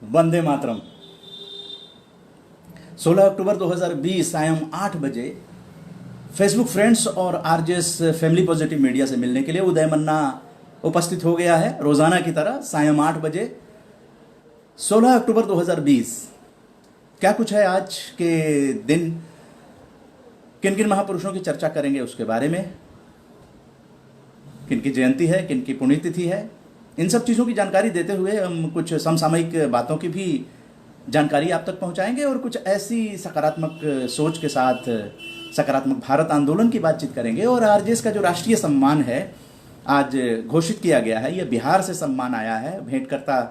वंदे मातरम। 16 अक्टूबर 2020 सायं 8 बजे Facebook friends और आरजेएस फैमिली पॉजिटिव मीडिया से मिलने के लिए उदय मन्ना उपस्थित हो गया है, रोजाना की तरह सायं 8 बजे 16 अक्टूबर 2020। क्या कुछ है आज के दिन, किन किन महापुरुषों की चर्चा करेंगे उसके बारे में, किन की जयंती है, किन की पुण्यतिथि है, इन सब चीज़ों की जानकारी देते हुए हम कुछ समसामयिक बातों की भी जानकारी आप तक पहुंचाएंगे और कुछ ऐसी सकारात्मक सोच के साथ सकारात्मक भारत आंदोलन की बातचीत करेंगे। और आरजेएस का जो राष्ट्रीय सम्मान है आज घोषित किया गया है, यह बिहार से सम्मान आया है, भेंटकर्ता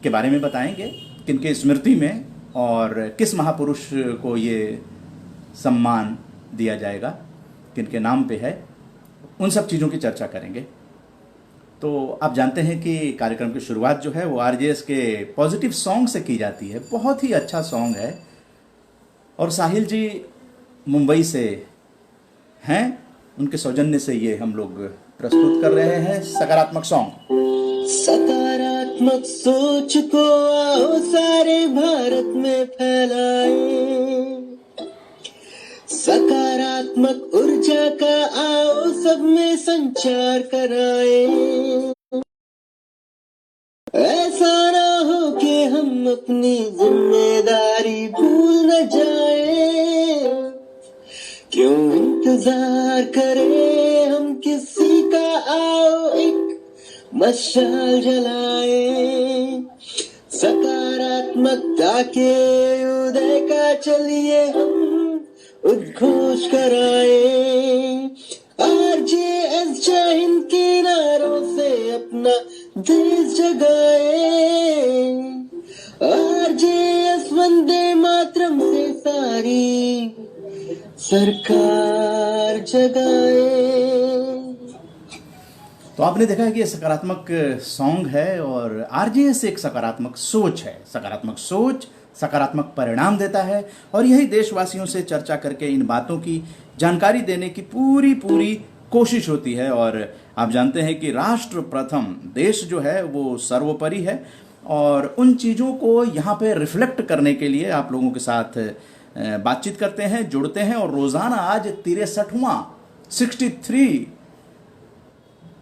के बारे में बताएंगे, किनके स्मृति में और किस महापुरुष को ये सम्मान दिया जाएगा, किनके नाम पे है, उन सब चीज़ों की चर्चा करेंगे। तो आप जानते हैं कि कार्यक्रम की शुरुआत जो है वो आरजेएस के पॉजिटिव सॉन्ग से की जाती है। बहुत ही अच्छा सॉन्ग है और साहिल जी मुंबई से हैं, उनके सौजन्य से ये हम लोग प्रस्तुत कर रहे हैं सकारात्मक सॉन्ग। सकारात्मक सोच को आओ सारे भारत में फैलाएं, सकारात्मक ऊर्जा का आओ सब में संचार कराएं। ऐसा ना हो कि हम अपनी जिम्मेदारी भूल न जाएं, क्यों इंतजार करें हम किसी का, आओ एक मशाल जलाएं, सकारात्मकता के उदय का चलिए हम उद्घोष कराएं। आरजेएस जय हिंद के नारों से अपना देश जगाएं, आरजेएस वंदे मातरम से सारी सरकार जगाए। तो आपने देखा है कि ये सकारात्मक सॉन्ग है और आरजेएस एक सकारात्मक सोच है। सकारात्मक सोच सकारात्मक परिणाम देता है और यही देशवासियों से चर्चा करके इन बातों की जानकारी देने की पूरी कोशिश होती है। और आप जानते हैं कि राष्ट्र प्रथम, देश जो है वो सर्वोपरि है और उन चीज़ों को यहाँ पे रिफ्लेक्ट करने के लिए आप लोगों के साथ बातचीत करते हैं, जुड़ते हैं। और रोज़ाना आज 63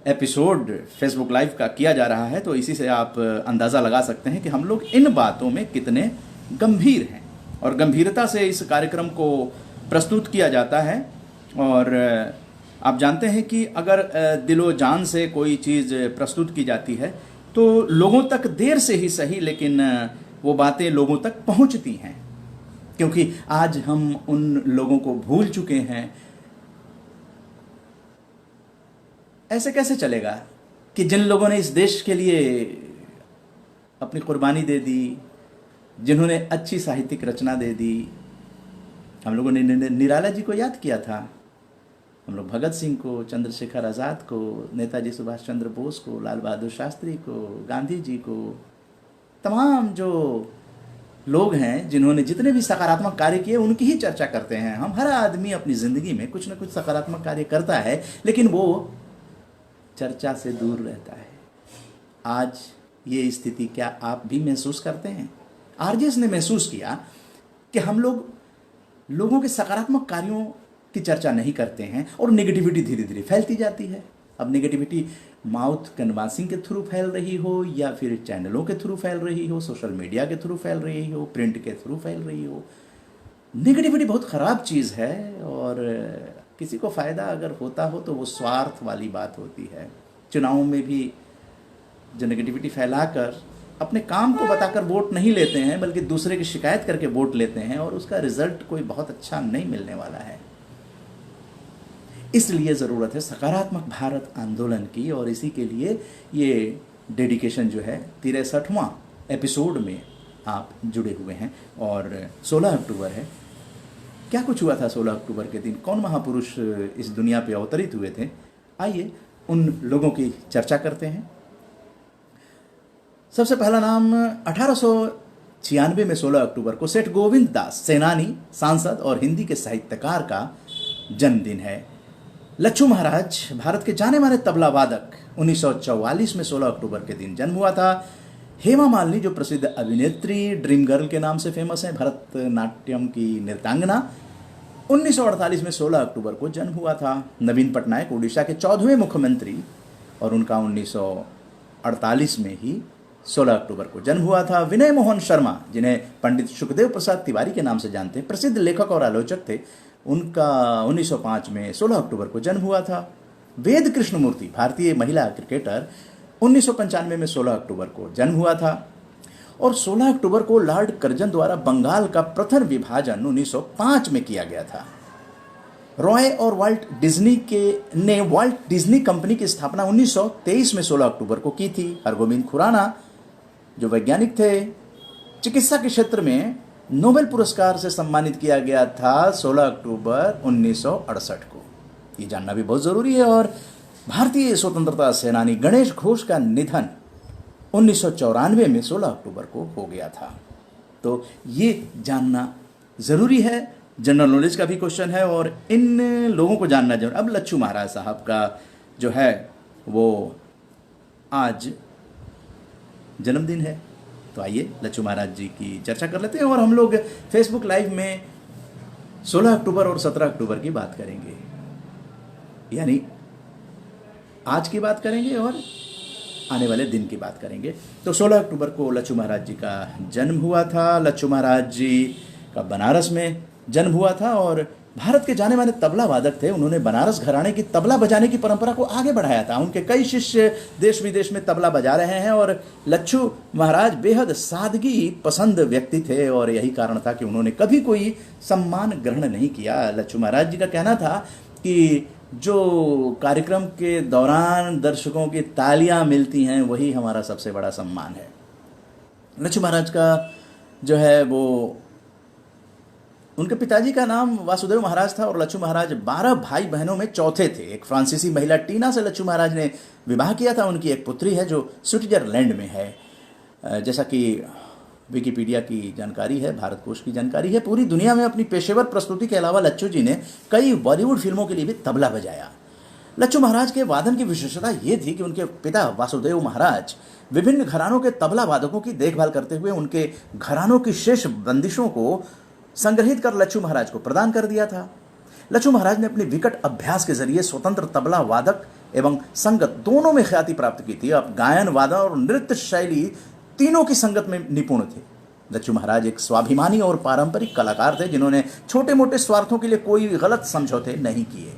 एपिसोड फेसबुक लाइव का किया जा रहा है। तो इसी से आप अंदाज़ा लगा सकते हैं कि हम लोग इन बातों में कितने गंभीर हैं और गंभीरता से इस कार्यक्रम को प्रस्तुत किया जाता है। और आप जानते हैं कि अगर दिलो जान से कोई चीज़ प्रस्तुत की जाती है तो लोगों तक देर से ही सही, लेकिन वो बातें लोगों तक पहुंचती हैं, क्योंकि आज हम उन लोगों को भूल चुके हैं। ऐसे कैसे चलेगा कि जिन लोगों ने इस देश के लिए अपनी कुर्बानी दे दी, जिन्होंने अच्छी साहित्यिक रचना दे दी। हम लोगों ने निराला जी को याद किया था, हम लोग भगत सिंह को, चंद्रशेखर आज़ाद को, नेताजी सुभाष चंद्र बोस को, लाल बहादुर शास्त्री को, गांधी जी को, तमाम जो लोग हैं जिन्होंने जितने भी सकारात्मक कार्य किए उनकी ही चर्चा करते हैं हम। हर आदमी अपनी ज़िंदगी में कुछ ना कुछ सकारात्मक कार्य करता है, लेकिन वो चर्चा से दूर रहता है। आज ये स्थिति क्या आप भी महसूस करते हैं? आरजेएस ने महसूस किया कि हम लोगों के सकारात्मक कार्यों की चर्चा नहीं करते हैं और नेगेटिविटी धीरे धीरे फैलती जाती है। अब नेगेटिविटी माउथ कैनवासिंग के थ्रू फैल रही हो या फिर चैनलों के थ्रू फैल रही हो, सोशल मीडिया के थ्रू फैल रही हो, प्रिंट के थ्रू फैल रही हो, नेगेटिविटी बहुत ख़राब चीज़ है। और किसी को फ़ायदा अगर होता हो तो वो स्वार्थ वाली बात होती है। चुनावों में भी जो नेगेटिविटी फैलाकर अपने काम को बताकर वोट नहीं लेते हैं, बल्कि दूसरे की शिकायत करके वोट लेते हैं और उसका रिजल्ट कोई बहुत अच्छा नहीं मिलने वाला है। इसलिए ज़रूरत है सकारात्मक भारत आंदोलन की और इसी के लिए ये डेडिकेशन जो है 63वां एपिसोड में आप जुड़े हुए हैं। और 16 अक्टूबर है। क्या कुछ हुआ था 16 अक्टूबर के दिन? कौन महापुरुष इस दुनिया पे अवतरित हुए थे? आइए उन लोगों की चर्चा करते हैं। सबसे पहला नाम 1896 में 16 अक्टूबर को सेठ गोविंद दास, सेनानी, सांसद और हिंदी के साहित्यकार का जन्मदिन है। लच्छू महाराज, भारत के जाने माने तबला वादक, 1944 में 16 अक्टूबर के दिन जन्म हुआ था। हेमा मालिनी जो प्रसिद्ध अभिनेत्री, ड्रीम गर्ल के नाम से फेमस हैं, भरतनाट्यम की नृत्यांगना, 1948 में 16 अक्टूबर को जन्म हुआ था। नवीन पटनायक उड़ीसा के 14वें मुख्यमंत्री और उनका 1948 में ही 16 अक्टूबर को जन्म हुआ था। विनय मोहन शर्मा, जिन्हें पंडित सुखदेव प्रसाद तिवारी के नाम से जानते हैं, प्रसिद्ध लेखक और आलोचक थे, उनका 1905 में 16 अक्टूबर को जन्म हुआ था। वेद कृष्णमूर्ति, भारतीय महिला क्रिकेटर, 1995 में 16 अक्टूबर को जन्म हुआ था। और 16 अक्टूबर को लॉर्ड कर्जन द्वारा बंगाल का प्रथम विभाजन 1905 में किया गया था। रॉय और वाल्ट डिज्नी कंपनी की स्थापना 1923 में 16 अक्टूबर को की थी। हरगोविंद खुराना जो वैज्ञानिक थे, चिकित्सा के क्षेत्र में नोबेल पुरस्कार से सम्मानित किया गया था 16 अक्टूबर 1968 को। ये जानना भी बहुत जरूरी है। और भारतीय स्वतंत्रता सेनानी गणेश घोष का निधन 1994 में 16 अक्टूबर को हो गया था। तो ये जानना जरूरी है। जनरल नॉलेज का भी क्वेश्चन है और इन लोगों को जानना जरूरी। अब लच्छू महाराज साहब का जो है वो आज जन्मदिन है, तो आइए लच्छू महाराज जी की चर्चा कर लेते हैं। और हम लोग फेसबुक लाइव में 16 अक्टूबर और 17 अक्टूबर की बात करेंगे, यानी आज की बात करेंगे और आने वाले दिन की बात करेंगे। तो 16 अक्टूबर को लच्छू महाराज जी का जन्म हुआ था। लच्छू महाराज जी का बनारस में जन्म हुआ था और भारत के जाने माने तबला वादक थे। उन्होंने बनारस घराने की तबला बजाने की परंपरा को आगे बढ़ाया था। उनके कई शिष्य देश विदेश में तबला बजा रहे हैं और लच्छू महाराज बेहद सादगी पसंद व्यक्ति थे और यही कारण था कि उन्होंने कभी कोई सम्मान ग्रहण नहीं किया। लच्छू महाराज जी का कहना था कि जो कार्यक्रम के दौरान दर्शकों की तालियां मिलती हैं वही हमारा सबसे बड़ा सम्मान है। लच्छू महाराज का जो है वो, उनके पिताजी का नाम वासुदेव महाराज था और लच्छू महाराज 12 भाई बहनों में चौथे थे। एक फ्रांसीसी महिला टीना से लच्छू महाराज ने विवाह किया था। उनकी एक पुत्री है जो स्विट्जरलैंड में है। जैसा कि विकिपीडिया की जानकारी है, भारत कोश की जानकारी है, पूरी दुनिया में अपनी पेशेवर प्रस्तुति के अलावा लच्छू जी ने कई बॉलीवुड फिल्मों के लिए भी तबला बजाया। लच्छू महाराज के वादन की विशेषता ये थी कि उनके पिता वासुदेव महाराज विभिन्न घरानों के तबला वादकों की देखभाल करते हुए उनके घरानों की शेष बंदिशों को संग्रहित कर लच्छू महाराज को प्रदान कर दिया था। लच्छू महाराज ने अपने विकट अभ्यास के जरिए स्वतंत्र तबला वादक एवं संगत दोनों में ख्याति प्राप्त की थी। अब गायन, वादन और नृत्य शैली तीनों की संगत में निपुण थे। लच्छू महाराज एक स्वाभिमानी और पारंपरिक कलाकार थे जिन्होंने छोटे मोटे स्वार्थों के लिए कोई गलत समझौते नहीं किए।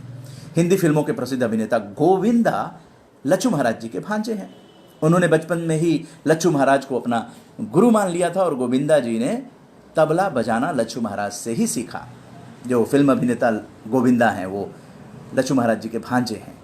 हिंदी फिल्मों के प्रसिद्ध अभिनेता गोविंदा लच्छू महाराज जी के भांजे हैं। उन्होंने बचपन में ही लच्छू महाराज को अपना गुरु मान लिया था और गोविंदा जी ने तबला बजाना लच्छू महाराज से ही सीखा। जो फिल्म अभिनेता गोविंदा हैं वो लच्छू महाराज जी के भांजे हैं।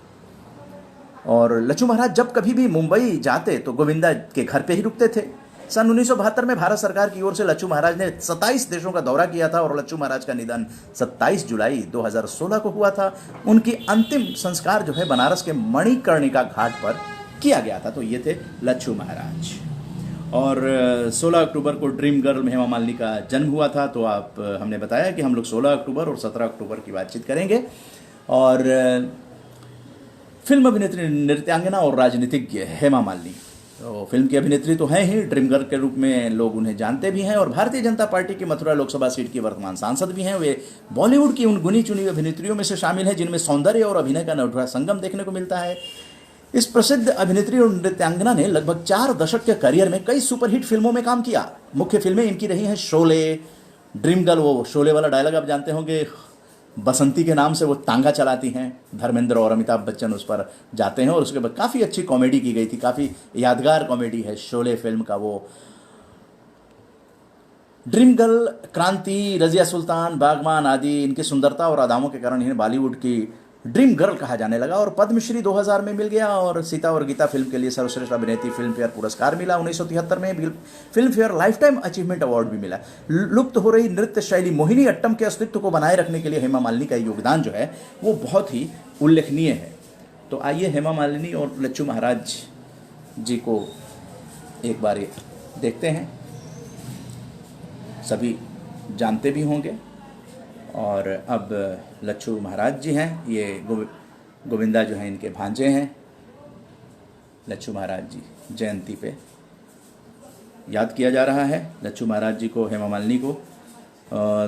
और लच्छू महाराज जब कभी भी मुंबई जाते तो गोविंदा के घर पे ही रुकते थे। सन 1972 में भारत सरकार की ओर से लच्छू महाराज ने 27 देशों का दौरा किया था और लच्छू महाराज का निधन 27 जुलाई 2016 को हुआ था। उनकी अंतिम संस्कार जो है बनारस के मणिकर्णिका घाट पर किया गया था। तो ये थे लच्छू महाराज। और 16 अक्टूबर को ड्रीम गर्ल हेमा मालिनी का जन्म हुआ था। तो हमने बताया कि हम लोग 16 अक्टूबर और 17 अक्टूबर की बातचीत करेंगे। और फिल्म अभिनेत्री, नृत्यांगना और राजनीतिज्ञ हेमा मालिनी, तो फिल्म की अभिनेत्री तो हैं ही, ड्रीम गर्ल के रूप में लोग उन्हें जानते भी हैं और भारतीय जनता पार्टी की मथुरा लोकसभा सीट की वर्तमान सांसद भी हैं। वे बॉलीवुड की उन गुनी चुनी अभिनेत्रियों में से शामिल हैं जिनमें सौंदर्य और अभिनय का अनूठा संगम देखने को मिलता है। इस प्रसिद्ध अभिनेत्री और नृत्यांगना ने लगभग 4 दशक के करियर में कई सुपरहिट फिल्मों में काम किया। मुख्य फिल्में इनकी रही हैं शोले, ड्रीम गर्ल, वो शोले वाला डायलॉग आप जानते होंगे, बसंती के नाम से वो तांगा चलाती हैं, धर्मेंद्र और अमिताभ बच्चन उस पर जाते हैं और उसके बाद काफ़ी अच्छी कॉमेडी की गई थी, काफ़ी यादगार कॉमेडी है शोले फिल्म का वो। ड्रीम गर्ल, क्रांति, रजिया सुल्तान, बागबान आदि इनकी सुंदरता और अदाओं के कारण इन्हें बॉलीवुड की ड्रीम गर्ल कहा जाने लगा और पद्मश्री 2000 में मिल गया और सीता और गीता फिल्म के लिए सर्वश्रेष्ठ अभिनेत्री फिल्म फेयर पुरस्कार मिला। 1973 में film fair life time achievement award भी मिला। लुप्त हो रही नृत्य शैली मोहिनी अट्टम के अस्तित्व को बनाए रखने के लिए हेमा मालिनी का योगदान जो है वो बहुत ही उल्लेखनीय है। तो आइए हेमा मालिनी और लच्छू महाराज जी को एक बार देखते हैं। सभी जानते भी होंगे। और अब लच्छू महाराज जी हैं, ये गोविंदा जो हैं इनके भांजे हैं। लच्छू महाराज जी जयंती पे याद किया जा रहा है, लच्छू महाराज जी को, हेमा मालिनी को।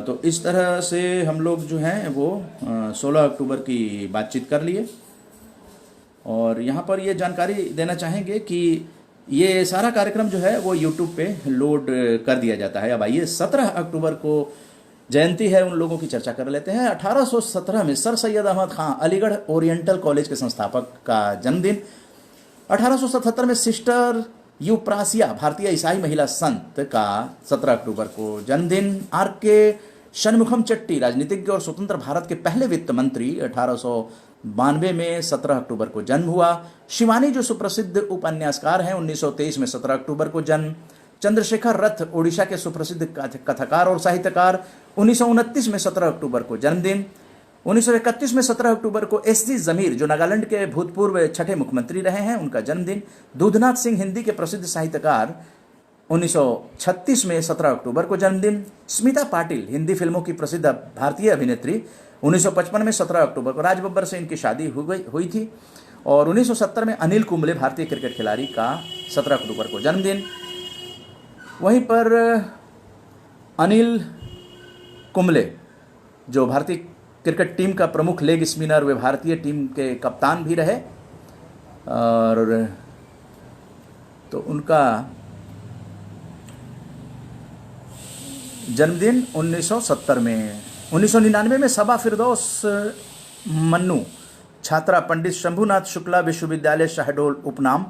तो इस तरह से हम लोग जो हैं वो 16 अक्टूबर की बातचीत कर लिए। और यहाँ पर ये जानकारी देना चाहेंगे कि ये सारा कार्यक्रम जो है वो यूट्यूब पे लोड कर दिया जाता है। अब आइए 17 अक्टूबर को जयंती है, उन लोगों की चर्चा कर लेते हैं। 1817 में सर सैयद अहमद खां, अलीगढ़ ओरिएंटल कॉलेज के संस्थापक का जन्मदिन। 1877 में सिस्टर यूप्रासिया, भारतीय ईसाई महिला संत का 17 अक्टूबर को जन्मदिन। आर के षणमुखम चट्टी, राजनीतिज्ञ और स्वतंत्र भारत के पहले वित्त मंत्री, 1892 में 17 अक्टूबर को जन्म हुआ। शिवानी जो सुप्रसिद्ध उपन्यासकार हैं, 1923 में 17 अक्टूबर को जन्म। चंद्रशेखर रथ, ओडिशा के सुप्रसिद्ध कथाकार और साहित्यकार, 1929 में 17 अक्टूबर को जन्मदिन। 1931 में 17 अक्टूबर को एस.जी. जमीर, जो नागालैंड के भूतपूर्व छठे मुख्यमंत्री रहे हैं, उनका जन्मदिन। दूधनाथ सिंह, हिंदी के प्रसिद्ध साहित्यकार, 1936 में 17 अक्टूबर को जन्मदिन। स्मिता पाटिल, हिंदी फिल्मों की प्रसिद्ध भारतीय अभिनेत्री, 1955 में 17 अक्टूबर को राज बब्बर से इनकी शादी हुई थी। और 1970 में अनिल कुंबले, भारतीय क्रिकेट खिलाड़ी का 17 अक्टूबर को जन्मदिन। वहीं पर अनिल कुंबले जो भारतीय क्रिकेट टीम का प्रमुख लेग स्पिनर, वे भारतीय टीम के कप्तान भी रहे। और तो उनका जन्मदिन 1970 में। 1999 में सबा फिरदौस मन्नू, छात्रा, पंडित शंभुनाथ शुक्ला विश्वविद्यालय शहडोल, उपनाम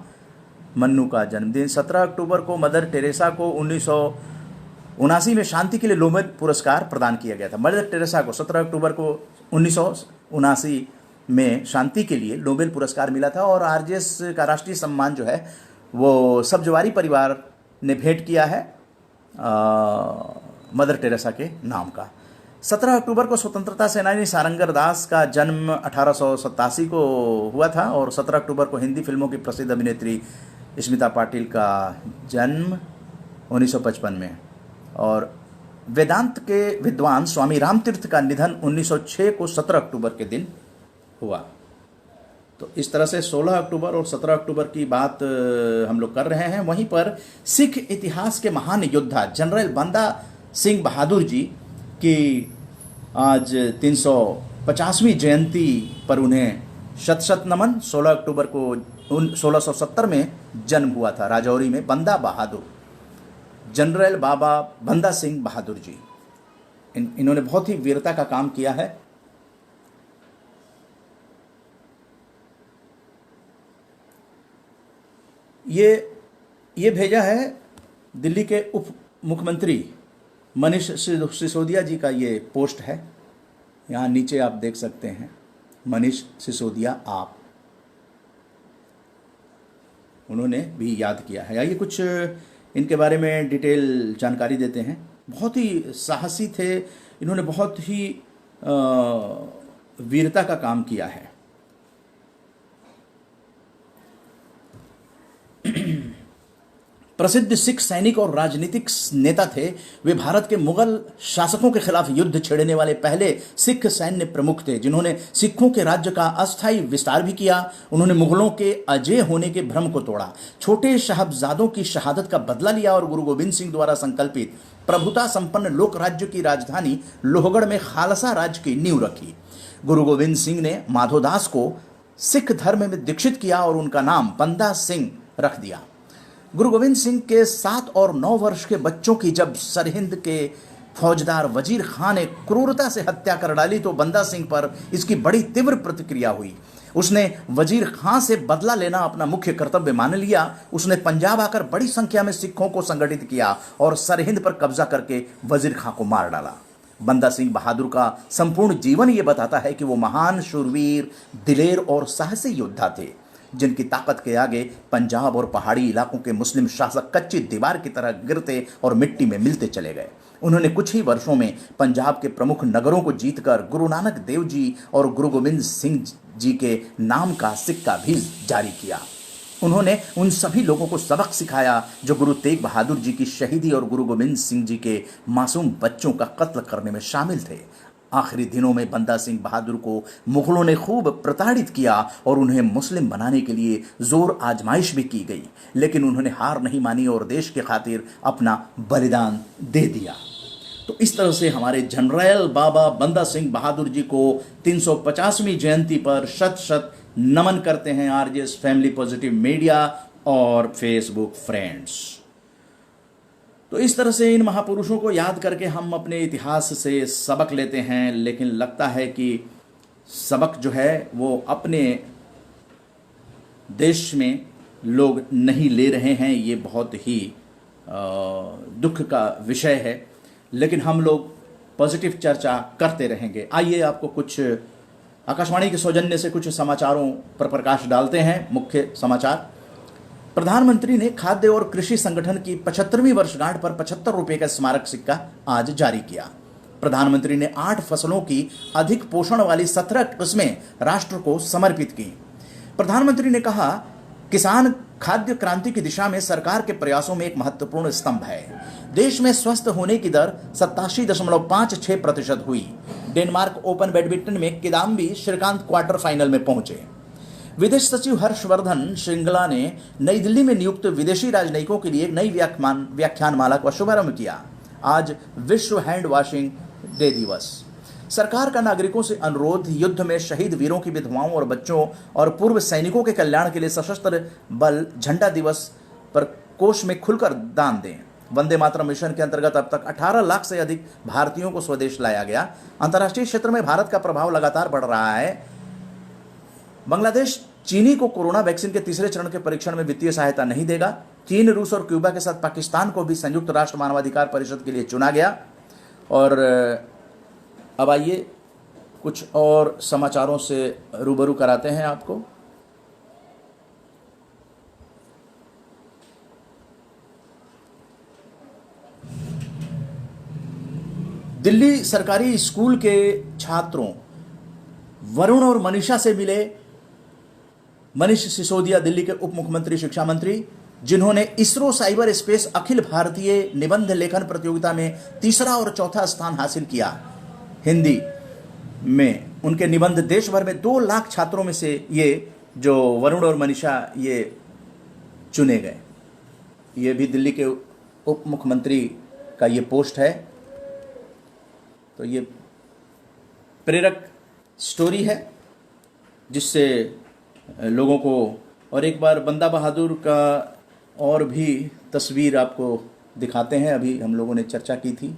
मन्नू का जन्मदिन। 17 अक्टूबर को मदर टेरेसा को 1979 में शांति के लिए नोबेल पुरस्कार प्रदान किया गया था। मदर टेरेसा को 17 अक्टूबर को 1979 में शांति के लिए नोबेल पुरस्कार मिला था। और आरजेएस का राष्ट्रीय सम्मान जो है वो सब्जवारी परिवार ने भेंट किया है मदर टेरेसा के नाम का। 17 अक्टूबर को स्वतंत्रता सेनानी सारंगर दास का जन्म 1887 को हुआ था। और 17 अक्टूबर को हिंदी फिल्मों की प्रसिद्ध अभिनेत्री स्मिता पाटिल का जन्म 1955 में। और वेदांत के विद्वान स्वामी रामतीर्थ का निधन 1906 को 17 अक्टूबर के दिन हुआ। तो इस तरह से 16 अक्टूबर और 17 अक्टूबर की बात हम लोग कर रहे हैं। वहीं पर सिख इतिहास के महान योद्धा जनरल बंदा सिंह बहादुर जी की आज 350वीं जयंती पर उन्हें शत शत नमन। 16 अक्टूबर को 1670 में जन्म हुआ था राजौरी में। बंदा बहादुर, जनरल बाबा बंदा सिंह बहादुर जी, इन्होंने बहुत ही वीरता का काम किया है। ये भेजा है दिल्ली के उप मुख्यमंत्री मनीष सिसोदिया जी का, ये पोस्ट है, यहाँ नीचे आप देख सकते हैं, मनीष सिसोदिया आप, उन्होंने भी याद किया है। आइए कुछ इनके बारे में डिटेल जानकारी देते हैं। बहुत ही साहसी थे, इन्होंने बहुत ही वीरता का काम किया है। प्रसिद्ध सिख सैनिक और राजनीतिक नेता थे। वे भारत के मुगल शासकों के खिलाफ युद्ध छेड़ने वाले पहले सिख सैन्य प्रमुख थे, जिन्होंने सिखों के राज्य का अस्थायी विस्तार भी किया। उन्होंने मुगलों के अजेय होने के भ्रम को तोड़ा, छोटे साहबजादों की शहादत का बदला लिया और गुरु गोविंद सिंह द्वारा संकल्पित प्रभुता संपन्न लोक राज्य की राजधानी लोहगढ़ में खालसा राज्य की नींव रखी। गुरु गोविंद सिंह ने माधोदास को सिख धर्म में दीक्षित किया और उनका नाम बंदा सिंह रख दिया। गुरु गोविंद सिंह के 7 और 9 वर्ष के बच्चों की जब सरहिंद के फौजदार वजीर खान ने क्रूरता से हत्या कर डाली तो बंदा सिंह पर इसकी बड़ी तीव्र प्रतिक्रिया हुई। उसने वजीर खान से बदला लेना अपना मुख्य कर्तव्य मान लिया। उसने पंजाब आकर बड़ी संख्या में सिखों को संगठित किया और सरहिंद पर कब्जा करके वजीर खान को मार डाला। बंदा सिंह बहादुर का संपूर्ण जीवन ये बताता है कि वो महान शूरवीर, दिलेर और साहसी योद्धा थे, जिनकी ताकत के आगे पंजाब और पहाड़ी इलाकों के मुस्लिम शासक कच्ची दीवार की तरह गिरते और मिट्टी में मिलते चले गए। उन्होंने कुछ ही वर्षों में पंजाब के प्रमुख नगरों को जीतकर गुरु नानक देव जी और गुरु गोविंद सिंह जी के नाम का सिक्का भी जारी किया। उन्होंने उन सभी लोगों को सबक सिखाया जो गुरु तेग बहादुर जी की शहीदी और गुरु गोविंद सिंह जी के मासूम बच्चों का कत्ल करने में शामिल थे। आखिरी दिनों में बंदा सिंह बहादुर को मुगलों ने खूब प्रताड़ित किया और उन्हें मुस्लिम बनाने के लिए जोर आजमाइश भी की गई, लेकिन उन्होंने हार नहीं मानी और देश के खातिर अपना बलिदान दे दिया। तो इस तरह से हमारे जनरल बाबा बंदा सिंह बहादुर जी को 350वीं जयंती पर शत शत नमन करते हैं आरजेएस फैमिली पॉजिटिव मीडिया और फेसबुक फ्रेंड्स। तो इस तरह से इन महापुरुषों को याद करके हम अपने इतिहास से सबक लेते हैं, लेकिन लगता है कि सबक जो है वो अपने देश में लोग नहीं ले रहे हैं। ये बहुत ही दुख का विषय है, लेकिन हम लोग पॉजिटिव चर्चा करते रहेंगे। आइए आपको कुछ आकाशवाणी के सौजन्य से कुछ समाचारों पर प्रकाश डालते हैं। मुख्य समाचार। प्रधानमंत्री ने खाद्य और कृषि संगठन की 75वीं वर्षगांठ पर 75 रुपए का स्मारक सिक्का आज जारी किया। प्रधानमंत्री ने 8 फसलों की अधिक पोषण वाली 17 किस्में राष्ट्र को समर्पित की। प्रधानमंत्री ने कहा, किसान खाद्य क्रांति की दिशा में सरकार के प्रयासों में एक महत्वपूर्ण स्तंभ है। देश में स्वस्थ होने की दर 87.56% हुई। डेनमार्क ओपन बैडमिंटन में किदाम्बी श्रीकांत क्वार्टर फाइनल में पहुंचे। विदेश सचिव हर्षवर्धन श्रृंगला ने नई दिल्ली में नियुक्त विदेशी राजनयिकों के लिए एक नई व्याख्यानमाला का शुभारंभ किया। आज विश्व हैंड वॉशिंग डे दिवस। सरकार का नागरिकों से अनुरोध, युद्ध में शहीद वीरों की विधवाओं और बच्चों और पूर्व सैनिकों के कल्याण के लिए सशस्त्र बल झंडा दिवस पर कोष में खुलकर दान दें। वंदे मातरम मिशन के अंतर्गत अब तक 18 लाख से अधिक भारतीयों को स्वदेश लाया गया। अंतर्राष्ट्रीय क्षेत्र में भारत का प्रभाव लगातार बढ़ रहा है। बांग्लादेश चीनी को कोरोना वैक्सीन के तीसरे चरण के परीक्षण में वित्तीय सहायता नहीं देगा। चीन, रूस और क्यूबा के साथ पाकिस्तान को भी संयुक्त राष्ट्र मानवाधिकार परिषद के लिए चुना गया। और अब आइए कुछ और समाचारों से रूबरू कराते हैं आपको। दिल्ली सरकारी स्कूल के छात्रों वरुण और मनीषा से मिले मनीष सिसोदिया, दिल्ली के उप मुख्यमंत्री, शिक्षा मंत्री, जिन्होंने इसरो साइबर स्पेस अखिल भारतीय निबंध लेखन प्रतियोगिता में तीसरा और चौथा स्थान हासिल किया। हिंदी में उनके निबंध देश भर में 2 लाख छात्रों में से ये जो वरुण और मनीषा ये चुने गए। ये भी दिल्ली के उप मुख्यमंत्री का ये पोस्ट है। तो ये प्रेरक स्टोरी है जिससे लोगों को, और एक बार बंदा बहादुर का और भी तस्वीर आपको दिखाते हैं। अभी हम लोगों ने चर्चा की थी।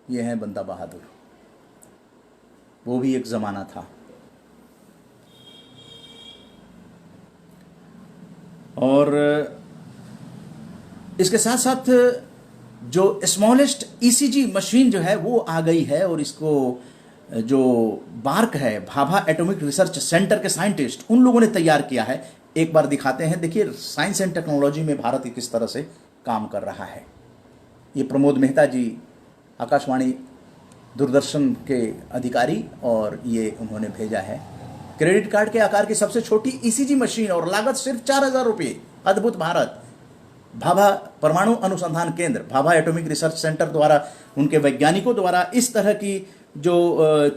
ये है बंदा बहादुर, वो भी एक ज़माना था। और इसके साथ साथ जो स्मॉलेस्ट ईसीजी मशीन जो है वो आ गई है, और इसको जो बार्क है, भाभा एटॉमिक रिसर्च सेंटर के साइंटिस्ट, उन लोगों ने तैयार किया है। एक बार दिखाते हैं। देखिए साइंस एंड टेक्नोलॉजी में भारत किस तरह से काम कर रहा है। ये प्रमोद मेहता जी, आकाशवाणी दूरदर्शन के अधिकारी, और ये उन्होंने भेजा है। क्रेडिट कार्ड के आकार की सबसे छोटी ईसीजी मशीन और लागत सिर्फ 4000 रुपये। अद्भुत भारत। भाभा परमाणु अनुसंधान केंद्र, भाभा एटॉमिक रिसर्च सेंटर द्वारा, उनके वैज्ञानिकों द्वारा इस तरह की जो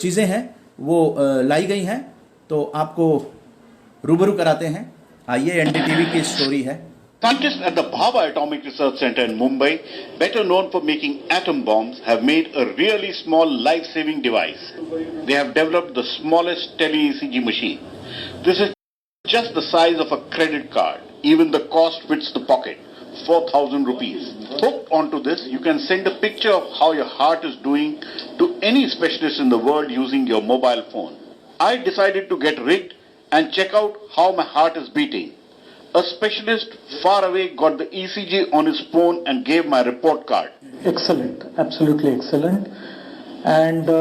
चीज़ें हैं वो लाई गई हैं। तो आपको रूबरू कराते हैं। आइए, एनडीटीवी की स्टोरी है। Scientists at the Bhabha Atomic Research Center in Mumbai, better known for making atom bombs, have made a really small life-saving device. They have developed the smallest tele-ECG machine. This is just the size of a credit card. Even the cost fits the pocket. 4,000 rupees. Hooked onto this, you can send a picture of how your heart is doing to any specialist in the world using your mobile phone. I decided to get rigged and check out how my heart is beating. A specialist far away got the ECG on his phone and gave my report card. Excellent, absolutely excellent. And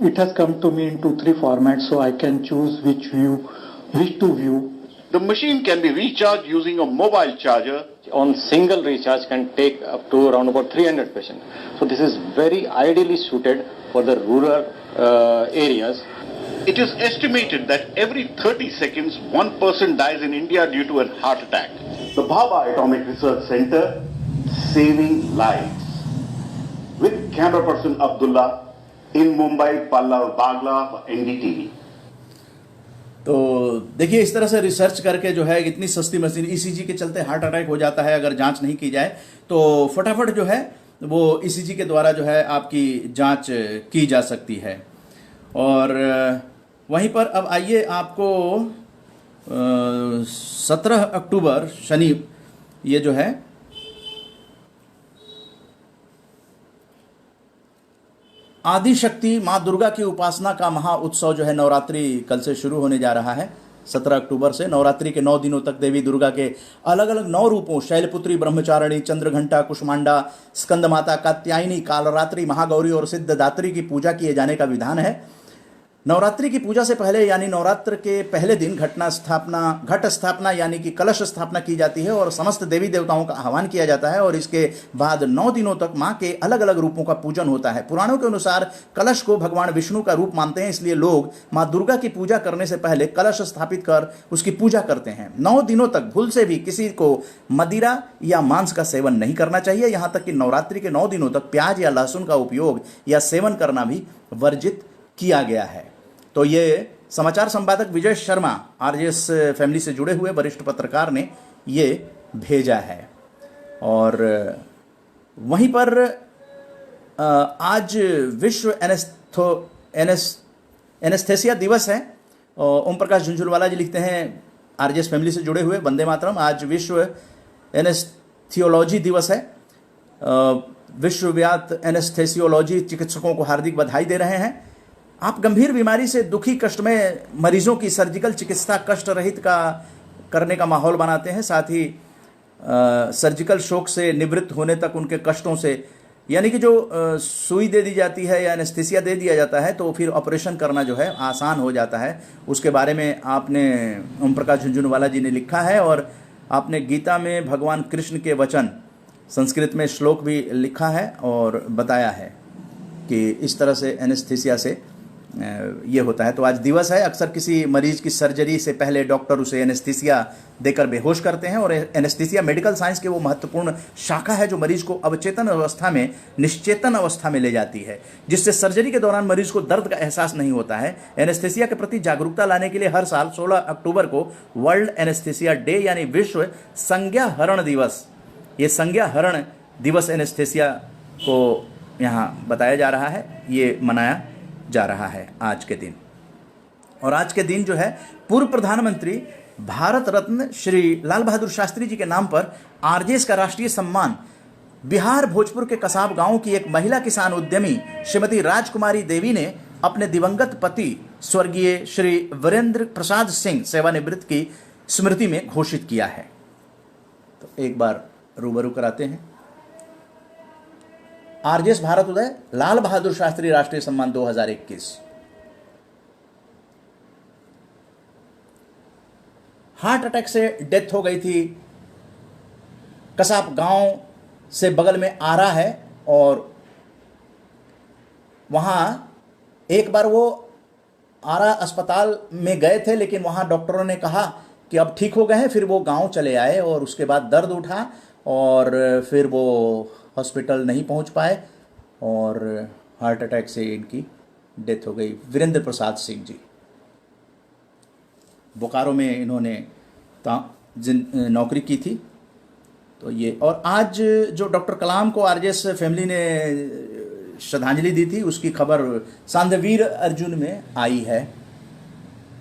it has come to me into 3 formats, so I can choose which to view. The machine can be recharged using a mobile charger. On single recharge can take up to around about 300 patients. So this is very ideally suited for the rural areas. It is estimated that every 30 seconds, one person dies in India due to a heart attack. The Bhabha Atomic Research Center, saving lives. With camera person Abdullah, In Mumbai, Pallav Bagla for NDTV. तो देखिए इस तरह से research करके जो है इतनी सस्ती मशीन, ईसीजी के चलते हार्ट अटैक हो जाता है अगर जांच नहीं की जाए, तो फटाफट जो है वो ईसीजी के द्वारा जो है आपकी जांच की जा सकती है। और वहीं पर अब आइए आपको 17 अक्टूबर शनि ये जो है आदि शक्ति माँ दुर्गा की उपासना का महा उत्सव जो है नवरात्रि कल से शुरू होने जा रहा है। 17 अक्टूबर से नवरात्रि के 9 दिनों तक देवी दुर्गा के अलग अलग 9 रूपों शैलपुत्री, ब्रह्मचारिणी, चंद्रघंटा, कुष्मांडा, स्कंद माता, कात्यायनी, कालरात्रि, महागौरी और सिद्धदात्री की पूजा किए जाने का विधान है। नवरात्रि की पूजा से पहले यानी नवरात्र के पहले दिन घट स्थापना यानी कि कलश स्थापना की जाती है और समस्त देवी देवताओं का आह्वान किया जाता है और इसके बाद 9 दिनों तक माँ के अलग अलग रूपों का पूजन होता है। पुराणों के अनुसार कलश को भगवान विष्णु का रूप मानते हैं, इसलिए लोग माँ दुर्गा की पूजा करने से पहले कलश स्थापित कर उसकी पूजा करते हैं। 9 दिनों तक भूल से भी किसी को मदिरा या मांस का सेवन नहीं करना चाहिए। यहाँ तक कि नवरात्रि के 9 दिनों तक प्याज या लहसुन का उपयोग या सेवन करना भी वर्जित किया गया है। तो ये समाचार संपादक विजय शर्मा आरजेएस फैमिली से जुड़े हुए वरिष्ठ पत्रकार ने ये भेजा है। और वहीं पर आज विश्व एनेस्थेसिया दिवस है। ओम प्रकाश झुंझुनवाला जी लिखते हैं आरजेएस फैमिली से जुड़े हुए, वंदे मातरम। आज विश्व एनेस्थियोलॉजी दिवस है। विश्वव्यापी एनेस्थेसियोलॉजी चिकित्सकों को हार्दिक बधाई दे रहे हैं। आप गंभीर बीमारी से दुखी कष्टमय मरीजों की सर्जिकल चिकित्सा कष्ट रहित करने का माहौल बनाते हैं, साथ ही सर्जिकल शॉक से निवृत्त होने तक उनके कष्टों से, यानी कि जो सुई दे दी जाती है या एनेस्थीसिया दे दिया जाता है तो फिर ऑपरेशन करना जो है आसान हो जाता है। उसके बारे में आपने ओम प्रकाश झुंझुनवाला जी ने लिखा है और आपने गीता में भगवान कृष्ण के वचन संस्कृत में श्लोक भी लिखा है और बताया है कि इस तरह से एनेस्थीसिया से ये होता है। तो आज दिवस है। अक्सर किसी मरीज की सर्जरी से पहले डॉक्टर उसे एनेस्थीसिया देकर बेहोश करते हैं और एनेस्थीसिया मेडिकल साइंस की वो महत्वपूर्ण शाखा है जो मरीज को अवचेतन अवस्था में निश्चेतन अवस्था में ले जाती है, जिससे सर्जरी के दौरान मरीज को दर्द का एहसास नहीं होता है। एनेस्थीसिया के प्रति जागरूकता लाने के लिए हर साल 16 अक्टूबर को वर्ल्ड एनेस्थीसिया डे यानी विश्व संज्ञाहरण दिवस, ये संज्ञाहरण दिवस एनेस्थीसिया को यहाँ बताया जा रहा है, ये मनाया जा रहा है आज के दिन। और आज के दिन जो है पूर्व प्रधानमंत्री भारत रत्न श्री लाल बहादुर शास्त्री जी के नाम पर आरजेएस का राष्ट्रीय सम्मान बिहार भोजपुर के कसाब गांव की एक महिला किसान उद्यमी श्रीमती राजकुमारी देवी ने अपने दिवंगत पति स्वर्गीय श्री वीरेंद्र प्रसाद सिंह सेवानिवृत्त की स्मृति में घोषित किया है। तो एक बार रूबरू कराते हैं। आरजेएस भारत उदय लाल बहादुर शास्त्री राष्ट्रीय सम्मान 2021। हार्ट अटैक से डेथ हो गई थी। कसाब गांव से बगल में आरा है और वहां एक बार वो आरा अस्पताल में गए थे, लेकिन वहां डॉक्टरों ने कहा कि अब ठीक हो गए हैं। फिर वो गांव चले आए और उसके बाद दर्द उठा और फिर वो हॉस्पिटल नहीं पहुंच पाए और हार्ट अटैक से इनकी डेथ हो गई। वीरेंद्र प्रसाद सिंह जी बोकारो में इन्होंने नौकरी की थी। तो ये, और आज जो डॉक्टर कलाम को आरजेएस फैमिली ने श्रद्धांजलि दी थी उसकी खबर सांध्यवीर अर्जुन में आई है।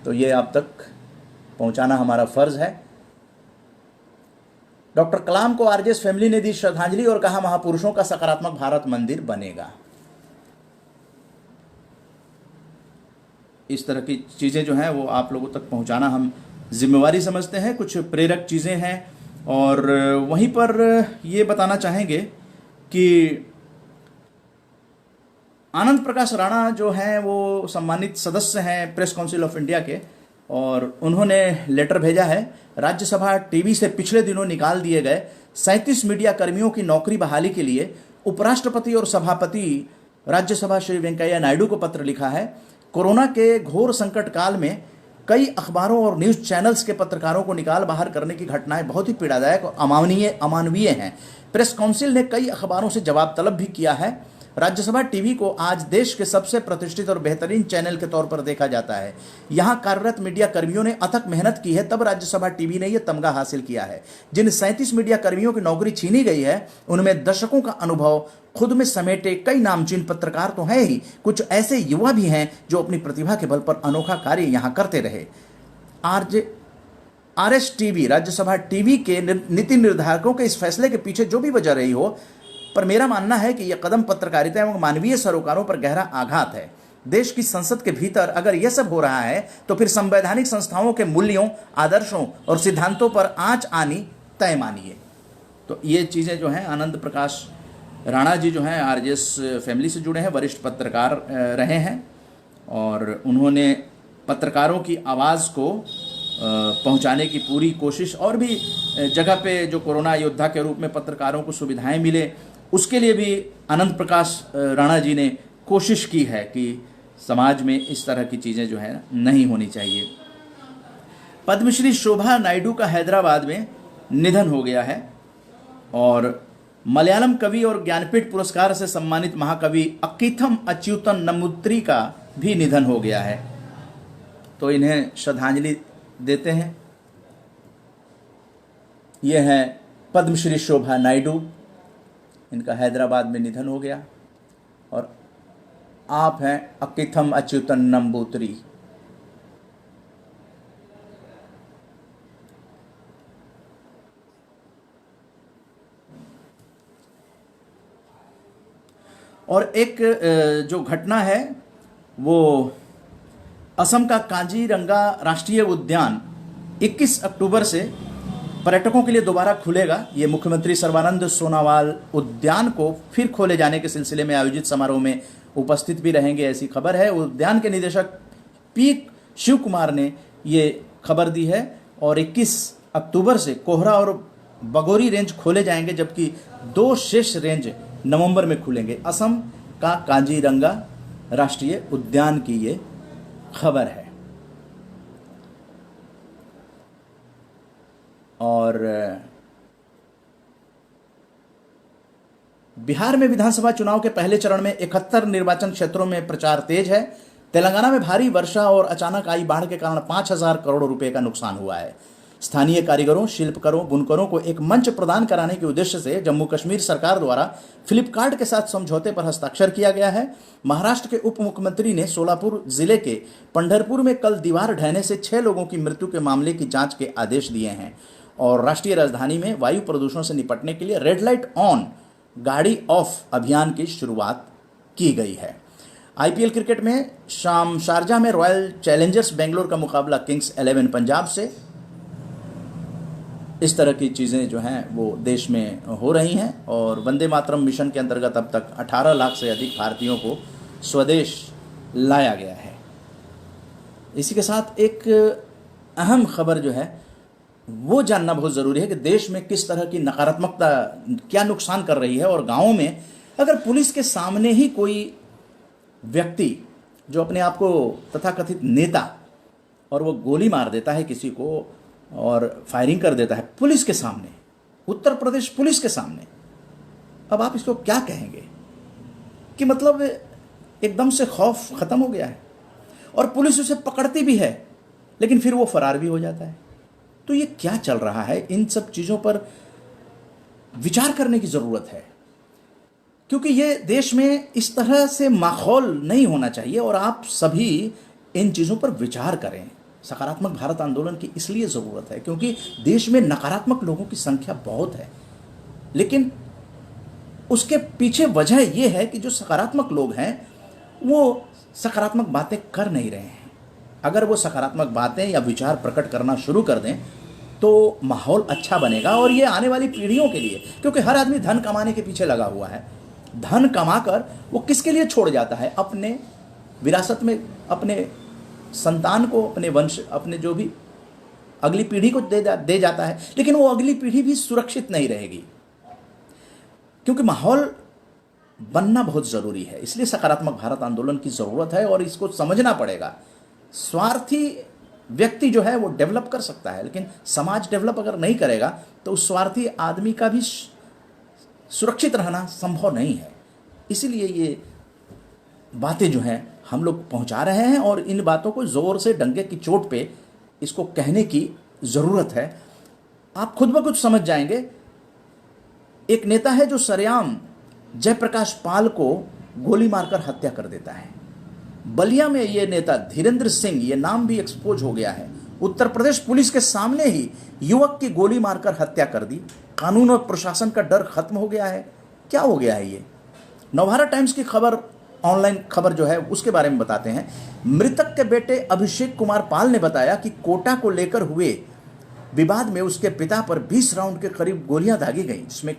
तो ये आप तक पहुंचाना हमारा फर्ज है। डॉक्टर कलाम को आरजेएस फैमिली ने दी श्रद्धांजलि और कहा महापुरुषों का सकारात्मक भारत मंदिर बनेगा। इस तरह की चीज़ें जो हैं वो आप लोगों तक पहुंचाना हम जिम्मेवारी समझते हैं। कुछ प्रेरक चीज़ें हैं और वहीं पर ये बताना चाहेंगे कि आनंद प्रकाश राणा जो हैं वो सम्मानित सदस्य हैं प्रेस काउंसिल ऑफ इंडिया के और उन्होंने लेटर भेजा है। राज्यसभा टीवी से पिछले दिनों निकाल दिए गए 37 मीडिया कर्मियों की नौकरी बहाली के लिए उपराष्ट्रपति और सभापति राज्यसभा श्री वेंकैया नायडू को पत्र लिखा है। कोरोना के घोर संकट काल में कई अखबारों और न्यूज चैनल्स के पत्रकारों को निकाल बाहर करने की घटनाएं बहुत ही पीड़ादायक और अमानवीय हैं। प्रेस काउंसिल ने कई अखबारों से जवाब तलब भी किया है। राज्यसभा टीवी को आज देश के सबसे प्रतिष्ठित और बेहतरीन चैनल के तौर पर देखा जाता है। यहां कार्यरत मीडिया कर्मियों ने अथक मेहनत की है, तब राज्यसभा टीवी ने यह तमगा हासिल किया है। जिन 37 मीडिया कर्मियों की नौकरी छीनी गई है, उनमें दशकों का अनुभव खुद में समेटे कई नामचीन पत्रकार तो हैं ही, कुछ ऐसे युवा भी हैं जो अपनी प्रतिभा के बल पर अनोखा कार्य यहां करते रहे। RS टीवी, राज्यसभा टीवी के नीति निर्धारकों के इस फैसले के पीछे जो भी वजह रही हो, पर मेरा मानना है कि यह कदम पत्रकारिता एवं मानवीय सरोकारों पर गहरा आघात है। देश की संसद के भीतर अगर यह सब हो रहा है तो फिर संवैधानिक संस्थाओं के मूल्यों, आदर्शों और सिद्धांतों पर आंच आनी तय मानिए। तो ये चीज़ें जो हैं, आनंद प्रकाश राणा जी जो हैं RJS फैमिली से जुड़े हैं, वरिष्ठ पत्रकार रहे हैं और उन्होंने पत्रकारों की आवाज़ को पहुंचाने की पूरी कोशिश, और भी जगह पे जो कोरोना योद्धा के रूप में पत्रकारों को सुविधाएं मिले, उसके लिए भी आनंद प्रकाश राणा जी ने कोशिश की है कि समाज में इस तरह की चीज़ें जो है नहीं होनी चाहिए। पद्मश्री शोभा नायडू का हैदराबाद में निधन हो गया है और मलयालम कवि और ज्ञानपीठ पुरस्कार से सम्मानित महाकवि अक्कीथम अच्युतन नंबूत्री का भी निधन हो गया है। तो इन्हें श्रद्धांजलि देते हैं। यह है पद्मश्री शोभा नायडू, इनका हैदराबाद में निधन हो गया, और आप हैं अक्कीथम अच्युतन नंबूत्री। और एक जो घटना है वो असम का काजीरंगा राष्ट्रीय उद्यान 21 अक्टूबर से पर्यटकों के लिए दोबारा खुलेगा। ये मुख्यमंत्री सर्बानंद सोनोवाल उद्यान को फिर खोले जाने के सिलसिले में आयोजित समारोह में उपस्थित भी रहेंगे, ऐसी खबर है। उद्यान के निदेशक P शिव कुमार ने ये खबर दी है और 21 अक्टूबर से कोहरा और बगोरी रेंज खोले जाएंगे, जबकि 2 शेष रेंज नवंबर में खुलेंगे। असम का काजीरंगा राष्ट्रीय उद्यान की ये खबर है। और बिहार में विधानसभा चुनाव के पहले चरण में 71 निर्वाचन क्षेत्रों में प्रचार तेज है। तेलंगाना में भारी वर्षा और अचानक आई बाढ़ के कारण 5,000 करोड़ रुपए का नुकसान हुआ है। स्थानीय कारीगरों, शिल्पकारों, बुनकरों को एक मंच प्रदान कराने के उद्देश्य से जम्मू कश्मीर सरकार द्वारा फ्लिपकार्ट के साथ समझौते पर हस्ताक्षर किया गया है। महाराष्ट्र के उप मुख्यमंत्री ने सोलापुर जिले के पंढरपुर में कल दीवार ढहने से 6 लोगों की मृत्यु के मामले की जांच के आदेश दिए हैं। और राष्ट्रीय राजधानी में वायु प्रदूषण से निपटने के लिए रेड लाइट ऑन, गाड़ी ऑफ अभियान की शुरुआत की गई है। IPL क्रिकेट में शाम शारजा में रॉयल चैलेंजर्स बेंगलोर का मुकाबला किंग्स 11 पंजाब से। इस तरह की चीज़ें जो हैं वो देश में हो रही हैं और वंदे मातरम मिशन के अंतर्गत अब तक 18 लाख से अधिक भारतीयों को स्वदेश लाया गया है। इसी के साथ एक अहम खबर जो है वो जानना बहुत ज़रूरी है कि देश में किस तरह की नकारात्मकता क्या नुकसान कर रही है। और गाँवों में अगर पुलिस के सामने ही कोई व्यक्ति जो अपने आप को तथाकथित नेता, और वो गोली मार देता है किसी को और फायरिंग कर देता है पुलिस के सामने, उत्तर प्रदेश पुलिस के सामने, अब आप इसको क्या कहेंगे कि मतलब एकदम से खौफ ख़त्म हो गया है और पुलिस उसे पकड़ती भी है लेकिन फिर वो फरार भी हो जाता है। तो ये क्या चल रहा है? इन सब चीज़ों पर विचार करने की ज़रूरत है, क्योंकि ये देश में इस तरह से माहौल नहीं होना चाहिए और आप सभी इन चीज़ों पर विचार करें। सकारात्मक भारत आंदोलन की इसलिए ज़रूरत है क्योंकि देश में नकारात्मक लोगों की संख्या बहुत है, लेकिन उसके पीछे वजह यह है कि जो सकारात्मक लोग हैं वो सकारात्मक बातें कर नहीं रहे हैं। अगर वो सकारात्मक बातें या विचार प्रकट करना शुरू कर दें तो माहौल अच्छा बनेगा और ये आने वाली पीढ़ियों के लिए, क्योंकि हर आदमी धन कमाने के पीछे लगा हुआ है। धन कमाकर वो किसके लिए छोड़ जाता है? अपने विरासत में अपने संतान को, अपने वंश, अपने जो भी अगली पीढ़ी को दे जाता है, लेकिन वो अगली पीढ़ी भी सुरक्षित नहीं रहेगी, क्योंकि माहौल बनना बहुत ज़रूरी है। इसलिए सकारात्मक भारत आंदोलन की ज़रूरत है और इसको समझना पड़ेगा। स्वार्थी व्यक्ति जो है वो डेवलप कर सकता है, लेकिन समाज डेवलप अगर नहीं करेगा तो उस स्वार्थी आदमी का भी सुरक्षित रहना संभव नहीं है। इसीलिए ये बातें जो हैं हम लोग पहुंचा रहे हैं और इन बातों को ज़ोर से डंके की चोट पे इसको कहने की ज़रूरत है। आप खुद ब खुद समझ जाएंगे। एक नेता है जो सरेआम जयप्रकाश पाल को गोली मारकर हत्या कर देता है। बलिया में ये नेता धीरेंद्र सिंह, ये नाम भी एक्सपोज हो गया है, उत्तर प्रदेश पुलिस के सामने ही युवक की गोली मारकर हत्या कर दी। कानून और प्रशासन का डर खत्म हो गया है। क्या हो गया है ये? नवभारत टाइम्स की खबर, ऑनलाइन खबर जो है उसके बारे में बताते हैं। मृतक के बेटे अभिषेक कुमार पाल ने बताया कि कोटा को लेकर हुए विवाद में उसके पिता पर 20 राउंड के करीब गोलियां दागी गई, जिसमें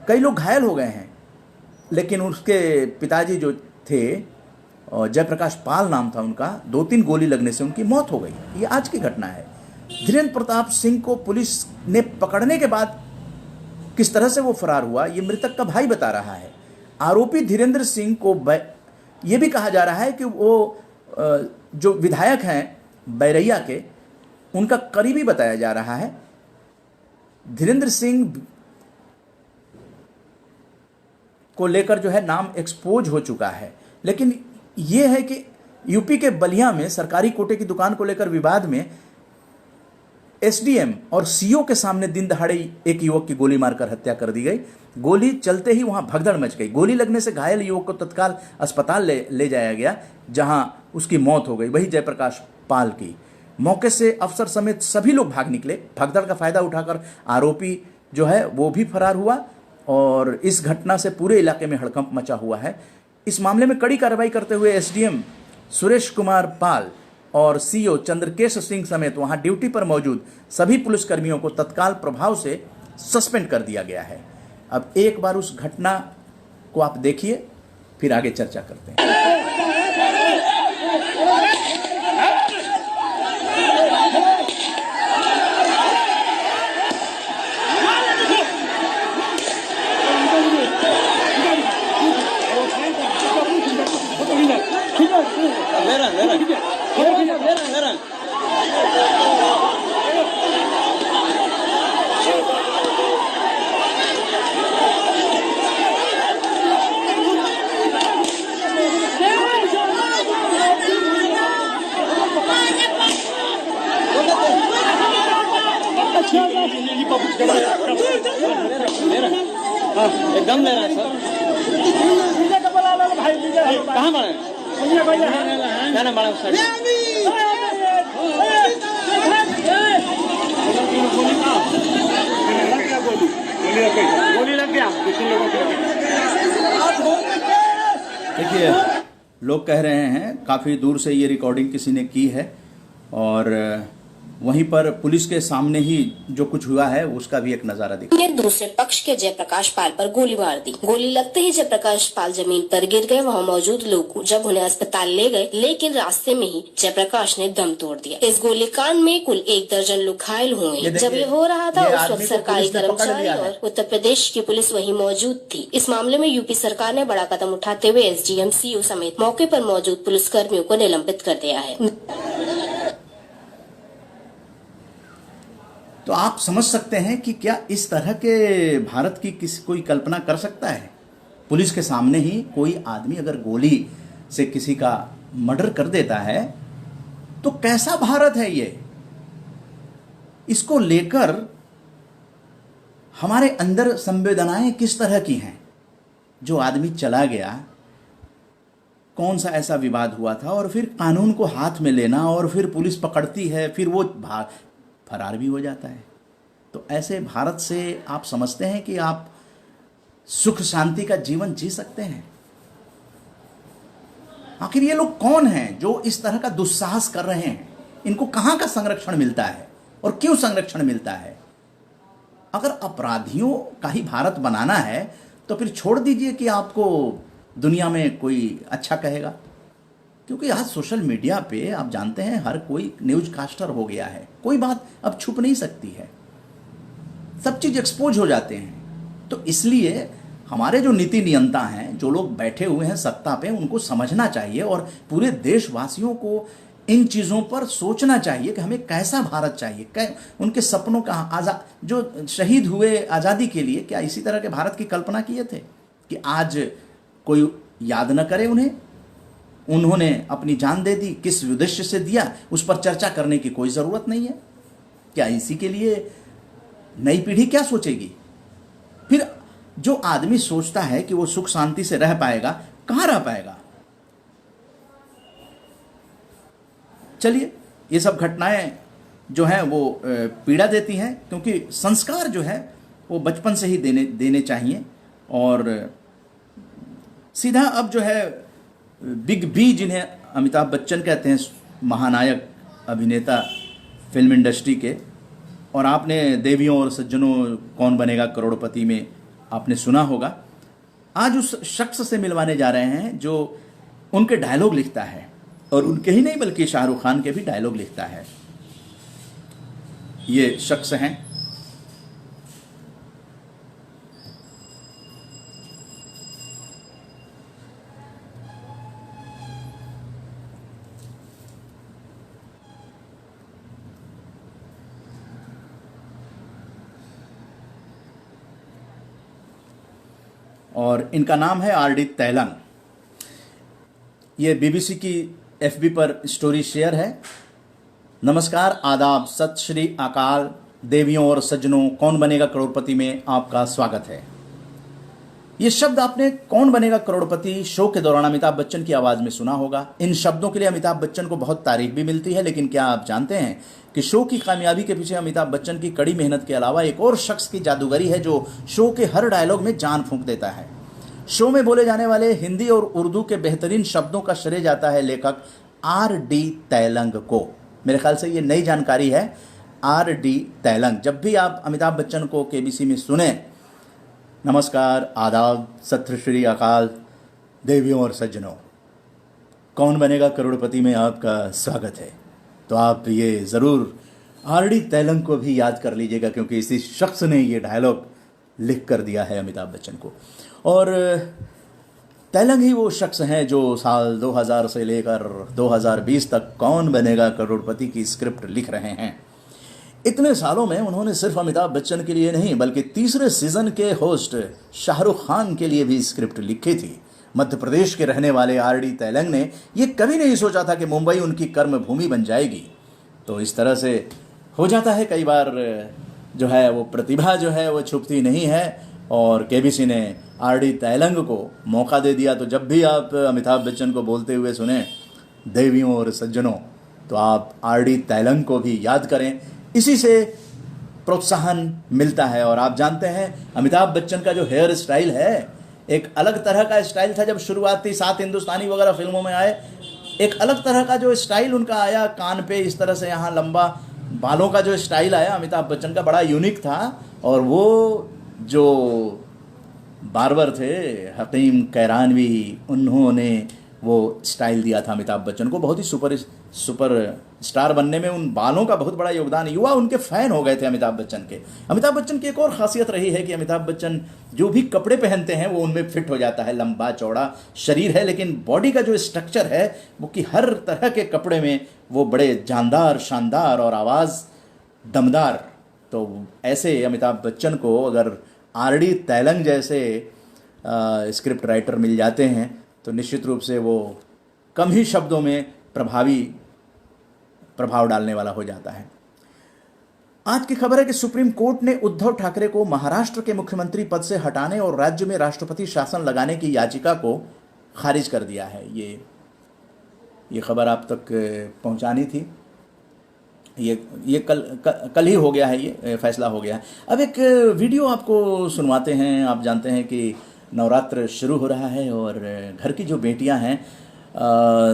कई लोग घायल हो गए हैं। लेकिन उसके पिताजी जो थे, जयप्रकाश पाल नाम था उनका, 2-3 गोली लगने से उनकी मौत हो गई। ये आज की घटना है। धीरेन्द्र प्रताप सिंह को पुलिस ने पकड़ने के बाद किस तरह से वो फरार हुआ, ये मृतक का भाई बता रहा है। आरोपी धीरेंद्र सिंह को ये भी कहा जा रहा है कि वो जो विधायक हैं बैरैया के, उनका करीबी बताया जा रहा है। धीरेंद्र सिंह को लेकर जो है नाम एक्सपोज हो चुका है। लेकिन यह है कि यूपी के बलिया में सरकारी कोटे की दुकान को लेकर विवाद में एसडीएम और सीओ के सामने दिन दहाड़े एक युवक की गोली मारकर हत्या कर दी गई। गोली चलते ही वहां भगदड़ मच गई। गोली लगने से घायल युवक को तत्काल अस्पताल ले जाया गया, जहां उसकी मौत हो गई, वही जयप्रकाश पाल की। मौके से अफसर समेत सभी लोग भाग निकले। भगदड़ का फायदा उठाकर आरोपी जो है वो भी फरार हुआ और इस घटना से पूरे इलाके में हड़कंप मचा हुआ है। इस मामले में कड़ी कार्रवाई करते हुए एसडीएम सुरेश कुमार पाल और सीओ चंद्रकेश सिंह समेत वहां ड्यूटी पर मौजूद सभी पुलिसकर्मियों को तत्काल प्रभाव से सस्पेंड कर दिया गया है। अब एक बार उस घटना को आप देखिए, फिर आगे चर्चा करते हैं। एकदम ले रहा है सर। कहाँ बड़ा है? ना बड़ा सर। गोली लग गया किसी लोगों के। देखिए, लोग कह रहे हैं काफ़ी दूर से ये रिकॉर्डिंग किसी ने की है और वहीं पर पुलिस के सामने ही जो कुछ हुआ है उसका भी एक नजारा दिखा। दूसरे पक्ष के जयप्रकाश पाल पर गोली मार दी। गोली लगते ही जयप्रकाश पाल जमीन पर गिर गए। वहां मौजूद लोग जब उन्हें अस्पताल ले गए, लेकिन रास्ते में ही जयप्रकाश ने दम तोड़ दिया। इस गोलीकांड में कुल 1 दर्जन लोग घायल हुए। जब ये हो रहा था उस वक्त सरकारी कर्मचारी और उत्तर प्रदेश की पुलिस वहीं मौजूद थी। इस मामले में यूपी सरकार ने बड़ा कदम उठाते हुए एसडीएम, सीओ समेत मौके पर मौजूद पुलिसकर्मियों को निलंबित कर दिया है। तो आप समझ सकते हैं कि क्या इस तरह के भारत की कोई कल्पना कर सकता है? पुलिस के सामने ही कोई आदमी अगर गोली से किसी का मर्डर कर देता है तो कैसा भारत है ये? इसको लेकर हमारे अंदर संवेदनाएं किस तरह की हैं? जो आदमी चला गया, कौन सा ऐसा विवाद हुआ था और फिर कानून को हाथ में लेना और फिर पुलिस पकड़ती है, फिर वो फरार भी हो जाता है। तो ऐसे भारत से आप समझते हैं कि आप सुख शांति का जीवन जी सकते हैं? आखिर ये लोग कौन हैं जो इस तरह का दुस्साहस कर रहे हैं? इनको कहां का संरक्षण मिलता है और क्यों संरक्षण मिलता है? अगर अपराधियों का ही भारत बनाना है तो फिर छोड़ दीजिए कि आपको दुनिया में कोई अच्छा कहेगा। क्योंकि आज सोशल मीडिया पे आप जानते हैं हर कोई न्यूज कास्टर हो गया है। कोई बात अब छुप नहीं सकती है, सब चीज एक्सपोज हो जाते हैं। तो इसलिए हमारे जो नीति नियंता हैं, जो लोग बैठे हुए हैं सत्ता पे, उनको समझना चाहिए और पूरे देशवासियों को इन चीज़ों पर सोचना चाहिए कि हमें कैसा भारत चाहिए। उनके सपनों का जो शहीद हुए आज़ादी के लिए, क्या इसी तरह के भारत की कल्पना किए थे कि आज कोई याद न करे उन्हें, उन्होंने अपनी जान दे दी, किस उद्देश्य से दिया उस पर चर्चा करने की कोई ज़रूरत नहीं है। क्या इसी के लिए नई पीढ़ी क्या सोचेगी? फिर जो आदमी सोचता है कि वो सुख शांति से रह पाएगा, कहाँ रह पाएगा? चलिए, ये सब घटनाएं जो हैं वो पीड़ा देती हैं, क्योंकि संस्कार जो है वो बचपन से ही देने चाहिए। और सीधा अब जो है बिग बी, जिन्हें अमिताभ बच्चन कहते हैं, महानायक अभिनेता फिल्म इंडस्ट्री के, और आपने देवियों और सज्जनों कौन बनेगा करोड़पति में आपने सुना होगा, आज उस शख्स से मिलवाने जा रहे हैं जो उनके डायलॉग लिखता है, और उनके ही नहीं बल्कि शाहरुख खान के भी डायलॉग लिखता है। ये शख्स हैं और इनका नाम है आर डी तैलंग। ये बीबीसी की एफबी पर स्टोरी शेयर है। नमस्कार, आदाब, सत श्री अकाल, देवियों और सज्जनों, कौन बनेगा करोड़पति में आपका स्वागत है। ये शब्द आपने कौन बनेगा करोड़पति शो के दौरान अमिताभ बच्चन की आवाज में सुना होगा। इन शब्दों के लिए अमिताभ बच्चन को बहुत तारीफ भी मिलती है, लेकिन क्या आप जानते हैं कि शो की कामयाबी के पीछे अमिताभ बच्चन की कड़ी मेहनत के अलावा एक और शख्स की जादूगरी है जो शो के हर डायलॉग में जान फूंक देता है। शो में बोले जाने वाले हिंदी और उर्दू के बेहतरीन शब्दों का श्रेय जाता है लेखक आर डी तैलंग को। मेरे ख्याल से ये नई जानकारी है, आर डी तैलंग। जब भी आप अमिताभ बच्चन को केबीसी में सुने, नमस्कार, आदाब, सत श्री अकाल, देवियों और सज्जनों, कौन बनेगा करोड़पति में आपका स्वागत है, तो आप ये ज़रूर आर डी तैलंग को भी याद कर लीजिएगा, क्योंकि इसी शख्स ने ये डायलॉग लिख कर दिया है अमिताभ बच्चन को। और तैलंग ही वो शख्स हैं जो साल 2000 से लेकर 2020 तक कौन बनेगा करोड़पति की स्क्रिप्ट लिख रहे हैं। इतने सालों में उन्होंने सिर्फ अमिताभ बच्चन के लिए नहीं बल्कि तीसरे सीजन के होस्ट शाहरुख खान के लिए भी स्क्रिप्ट लिखी थी। मध्य प्रदेश के रहने वाले आर डी तैलंग ने ये कभी नहीं सोचा था कि मुंबई उनकी कर्म भूमि बन जाएगी। तो इस तरह से हो जाता है कई बार, जो है वो प्रतिभा जो है वो छुपती नहीं है, और केबीसी ने आर डी तैलंग को मौका दे दिया। तो जब भी आप अमिताभ बच्चन को बोलते हुए सुने देवियों और सज्जनों, तो आप आर डी तैलंग को भी याद करें। इसी से प्रोत्साहन मिलता है। और आप जानते हैं अमिताभ बच्चन का जो हेयर स्टाइल है, एक अलग तरह का स्टाइल था जब शुरुआती 7 हिंदुस्तानी वगैरह फिल्मों में आए। एक अलग तरह का जो स्टाइल उनका आया, कान पे इस तरह से यहाँ लंबा बालों का जो स्टाइल आया अमिताभ बच्चन का, बड़ा यूनिक था। और वो जो बार्बर थे हकीम कैरानवी, उन्होंने वो स्टाइल दिया था अमिताभ बच्चन को। बहुत ही सुपर स्टार बनने में उन बालों का बहुत बड़ा योगदान। युवा उनके फ़ैन हो गए थे अमिताभ बच्चन के। अमिताभ बच्चन की एक और खासियत रही है कि अमिताभ बच्चन जो भी कपड़े पहनते हैं वो उनमें फिट हो जाता है। लंबा चौड़ा शरीर है, लेकिन बॉडी का जो स्ट्रक्चर है वो कि हर तरह के कपड़े में वो बड़े जानदार, शानदार, और आवाज़ दमदार। तो ऐसे अमिताभ बच्चन को अगर आर डी तैलंग जैसे स्क्रिप्ट राइटर मिल जाते हैं तो निश्चित रूप से वो कम ही शब्दों में प्रभाव डालने वाला हो जाता है। आज की खबर है कि सुप्रीम कोर्ट ने उद्धव ठाकरे को महाराष्ट्र के मुख्यमंत्री पद से हटाने और राज्य में राष्ट्रपति शासन लगाने की याचिका को खारिज कर दिया है। ये खबर आप तक पहुंचानी थी। ये कल ही हो गया है, ये फैसला हो गया है। अब एक वीडियो आपको सुनवाते हैं। आप जानते हैं कि नवरात्र शुरू हो रहा है और घर की जो बेटियां हैं,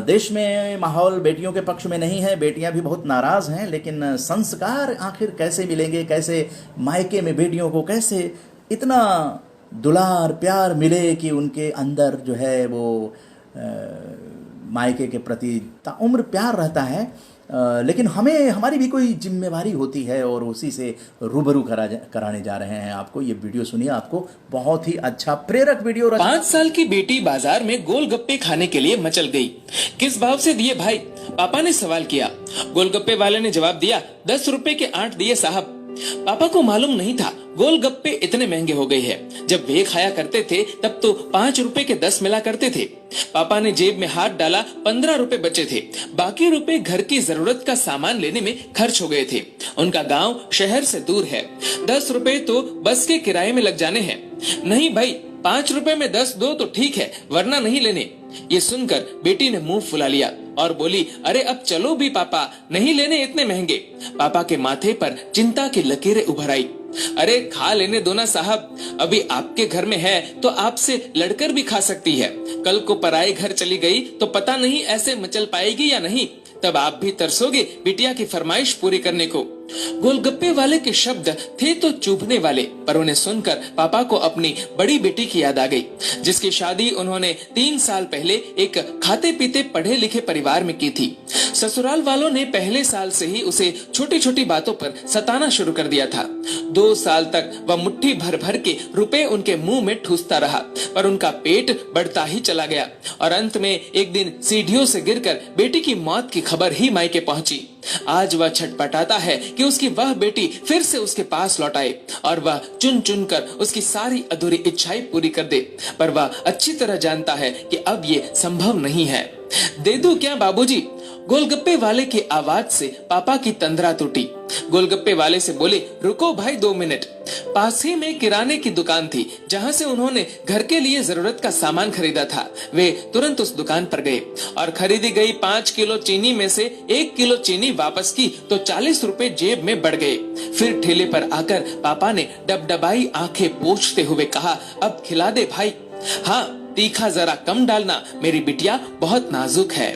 देश में माहौल बेटियों के पक्ष में नहीं है। बेटियां भी बहुत नाराज़ हैं, लेकिन संस्कार आखिर कैसे मिलेंगे, कैसे मायके में बेटियों को कैसे इतना दुलार प्यार मिले कि उनके अंदर जो है वो मायके के प्रति ताउम्र प्यार रहता है। लेकिन हमारी भी कोई जिम्मेवारी होती है और उसी से रूबरू कराने जा रहे हैं आपको। ये वीडियो सुनिए, आपको बहुत ही अच्छा प्रेरक वीडियो। 5 साल की बेटी बाजार में गोलगप्पे खाने के लिए मचल गई। किस भाव से दिए भाई, पापा ने सवाल किया। गोलगप्पे वाले ने जवाब दिया, 10 रुपए के 8 दिए साहब। पापा को मालूम नहीं था गोलगप्पे इतने महंगे हो गए हैं। जब वे खाया करते थे तब तो 5 रुपए के 10 मिला करते थे। पापा ने जेब में हाथ डाला, 15 रुपए बचे थे। बाकी रुपए घर की जरूरत का सामान लेने में खर्च हो गए थे। उनका गांव शहर से दूर है। 10 रुपए तो बस के किराए में लग जाने हैं। नहीं भाई, 5 रुपए में 10 दो तो ठीक है, वरना नहीं लेने। ये सुनकर बेटी ने मुंह फुला लिया और बोली, अरे अब चलो भी पापा, नहीं लेने इतने महंगे। पापा के माथे पर चिंता की लकीरें उभर आई। अरे खा लेने दो ना साहब, अभी आपके घर में है तो आपसे लड़कर भी खा सकती है। कल को पराए घर चली गई तो पता नहीं ऐसे मचल पाएगी या नहीं, तब आप भी तरसोगे बिटिया की फरमाइश पूरी करने को। गोलगप्पे वाले के शब्द थे तो चुभने वाले, पर उन्हें सुनकर पापा को अपनी बड़ी बेटी की याद आ गई, जिसकी शादी उन्होंने 3 साल पहले एक खाते पीते पढ़े लिखे परिवार में की थी। ससुराल वालों ने पहले साल से ही उसे छोटी छोटी बातों पर सताना शुरू कर दिया था। 2 साल तक वह मुट्ठी भर भर के रुपए उनके मुंह में ठूसता रहा, पर उनका पेट बढ़ता ही चला गया और अंत में एक दिन सीढ़ियों से गिरकर बेटी की मौत की खबर ही मायके पहुंची। आज वह छटपटाता है कि उसकी वह बेटी फिर से उसके पास लौट आए और वह चुन चुन कर उसकी सारी अधूरी इच्छाएं पूरी कर दे, पर वह अच्छी तरह जानता है कि अब ये संभव नहीं है। दे दूं क्या बाबूजी? गोलगप्पे वाले की आवाज से पापा की तंद्रा टूटी। गोलगप्पे वाले से बोले, रुको भाई 2 मिनट। पास ही में किराने की दुकान थी, जहां से उन्होंने घर के लिए जरूरत का सामान खरीदा था। वे तुरंत उस दुकान पर गए और खरीदी गई 5 किलो चीनी में से 1 किलो चीनी वापस की तो 40 रुपए जेब में बढ़ गए। फिर ठेले पर आकर पापा ने डबडबाई आंखें पोंछते हुए कहा, अब खिला दे भाई। हाँ, तीखा जरा कम डालना, मेरी बिटिया बहुत नाजुक है।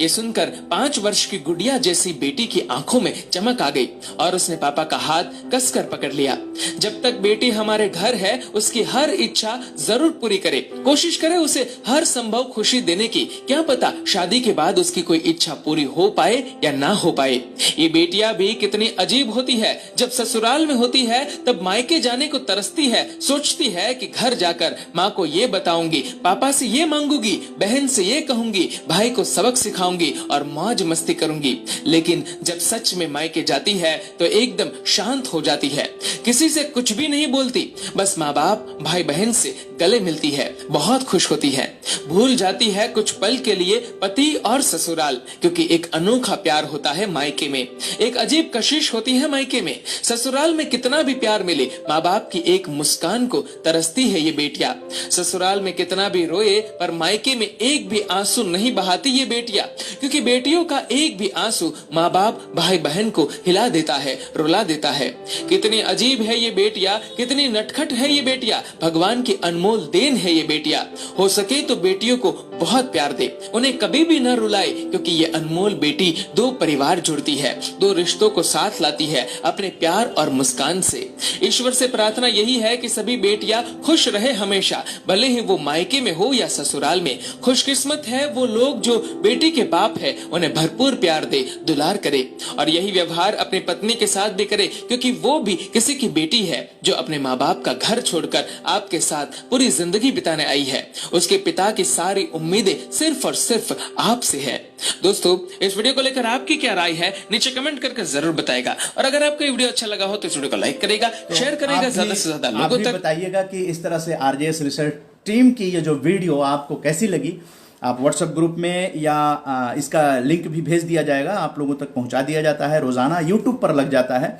ये सुनकर 5 वर्ष की गुड़िया जैसी बेटी की आंखों में चमक आ गई और उसने पापा का हाथ कसकर पकड़ लिया। जब तक बेटी हमारे घर है, उसकी हर इच्छा जरूर पूरी करे, कोशिश करे उसे हर संभव खुशी देने की। क्या पता शादी के बाद उसकी कोई इच्छा पूरी हो पाए या ना हो पाए। ये बेटियां भी कितनी अजीब होती है। जब ससुराल में होती है तब मायके जाने को तरसती है, सोचती है कि घर जाकर माँ को ये बताऊंगी, पापा से ये मांगूंगी, बहन से ये कहूंगी, भाई को सबक सिखाऊंगी और मौज मस्ती करूंगी। लेकिन जब सच में मायके जाती है तो एकदम शांत हो जाती है, किसी से कुछ भी नहीं बोलती, बस माँ बाप भाई बहन से गले मिलती है, बहुत खुश होती है, भूल जाती है कुछ पल के लिए पति और ससुराल, क्योंकि एक अनोखा प्यार होता है मायके में, एक अजीब कशिश होती है मायके में। ससुराल में कितना भी प्यार मिले, माँ बाप की एक मुस्कान को तरसती है ये बेटियां। ससुराल में कितना भी रोए, पर मायके में एक भी आंसू नहीं बहाती ये बेटियां, क्योंकि बेटियों का एक भी आंसू माँ बाप भाई बहन को हिला देता है, रुला देता है। कितनी अजीब है ये बेटियां, कितनी नटखट है ये बेटियां, भगवान की अनमोल देन है ये बेटियां। हो सके तो बेटियों को बहुत प्यार दे, उन्हें कभी भी न रुलाए, क्योंकि ये अनमोल बेटी 2 परिवार जुड़ती है, 2 रिश्तों को साथ लाती है अपने प्यार और मुस्कान से। ईश्वर से प्रार्थना यही है कि सभी बेटियां खुश रहे हमेशा, भले ही वो मायके में हो या ससुराल में। खुशकिस्मत है वो लोग जो बेटी के बाप है, उन्हें भरपूर प्यार दे, दुलार करे, और यही व्यवहार अपनी पत्नी के साथ भी करे, क्योंकि वो भी किसी की बेटी है जो अपने माँ बाप का घर छोड़कर आपके साथ पूरी जिंदगी बिताने आई है। उसके पिता की सारी उम्मीदें सिर्फ और सिर्फ आपसे है। दोस्तों, इस वीडियो को लेकर आपकी क्या राय है नीचे कमेंट करके जरूर बताएगा, और अगर आपको ये वीडियो अच्छा लगा हो तो इस वीडियो को लाइक करेगा, शेयर करेगा ज्यादा से ज्यादा लोगों तक। बताइएगा कि इस तरह से आरजेएस रिसर्च टीम की ये जो वीडियो आपको कैसी लगी। आप व्हाट्सएप ग्रुप में या इसका लिंक भी भेज दिया जाएगा, आप लोगों तक पहुंचा दिया जाता है। रोजाना यूट्यूब पर लग जाता है,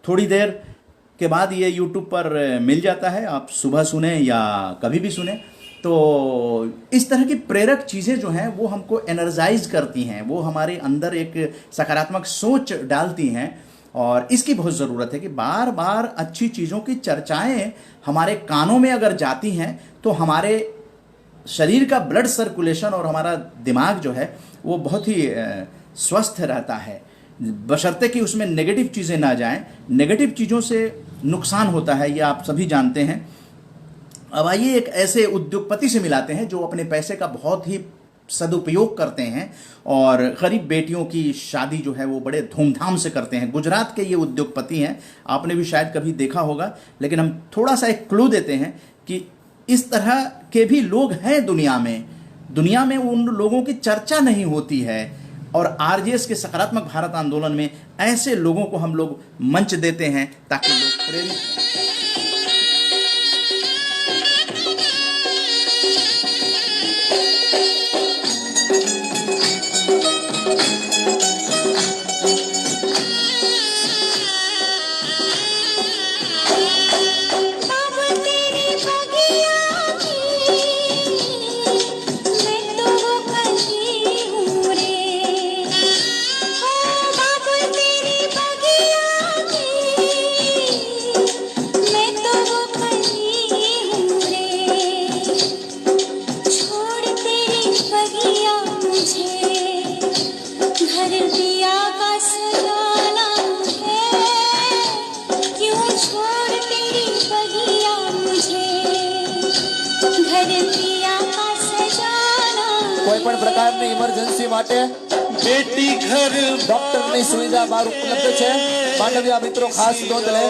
थोड़ी देर के बाद ये यूट्यूब पर मिल जाता है, आप सुबह सुने या कभी भी सुने। तो इस तरह की प्रेरक चीज़ें जो हैं वो हमको एनर्जाइज करती हैं, वो हमारे अंदर एक सकारात्मक सोच डालती हैं, और इसकी बहुत ज़रूरत है कि बार बार अच्छी चीज़ों की चर्चाएं हमारे कानों में अगर जाती हैं तो हमारे शरीर का ब्लड सर्कुलेशन और हमारा दिमाग जो है वो बहुत ही स्वस्थ रहता है, बशर्ते कि उसमें नेगेटिव चीज़ें ना जाएं। नेगेटिव चीज़ों से नुकसान होता है, ये आप सभी जानते हैं। अब आइए एक ऐसे उद्योगपति से मिलाते हैं जो अपने पैसे का बहुत ही सदुपयोग करते हैं और गरीब बेटियों की शादी जो है वो बड़े धूमधाम से करते हैं। गुजरात के ये उद्योगपति हैं, आपने भी शायद कभी देखा होगा, लेकिन हम थोड़ा सा एक क्लू देते हैं कि इस तरह के भी लोग हैं दुनिया में। दुनिया में उन लोगों की चर्चा नहीं होती है और आरजेएस के सकारात्मक भारत आंदोलन में ऐसे लोगों को हम लोग मंच देते हैं ताकि लोग प्रेरित हों। કોઈ પણ પ્રકારની ઇમરજન્સી માટે બેટી ઘર ડોક્ટરની સુવિધા બહાર ઉપલબ્ધ છે। માંડવિયા મિત્રો ખાસ નોંધ લે,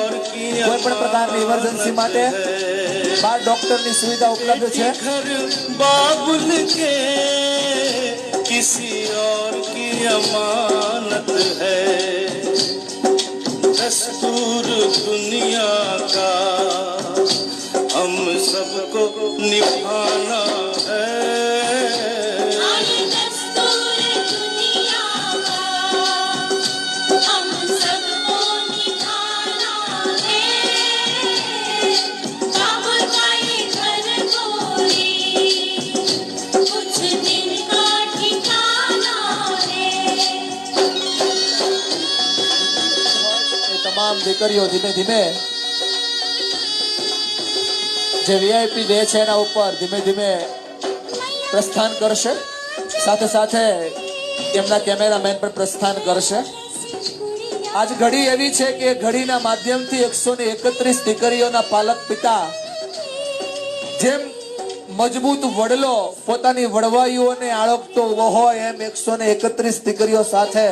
કોઈ પણ પ્રકારની ઇમરજન્સી માટે બહાર ડોક્ટરની સુવિધા ઉપલબ્ધ છે। घर बाबुल के किसी और की अमानत है, दस्तूर दुनिया का हम सबको निभाना है। તમામ દીકરીઓ ધીમે ધીમે જે વીઆઈપી ડે છે એના ઉપર ધીમે ધીમે પ્રસ્થાન કરશે। સાથે સાથે એમના કેમેરામેન પણ પ્રસ્થાન કરશે। આજ ઘડી એવી છે કે ઘડીના માધ્યમથી 131 દીકરીઓના પાલક પિતા જેમ મજબૂત વડલો પોતાની વડવાઈઓને આળોગતો ઉભો હોય એમ 131 દીકરીઓ સાથે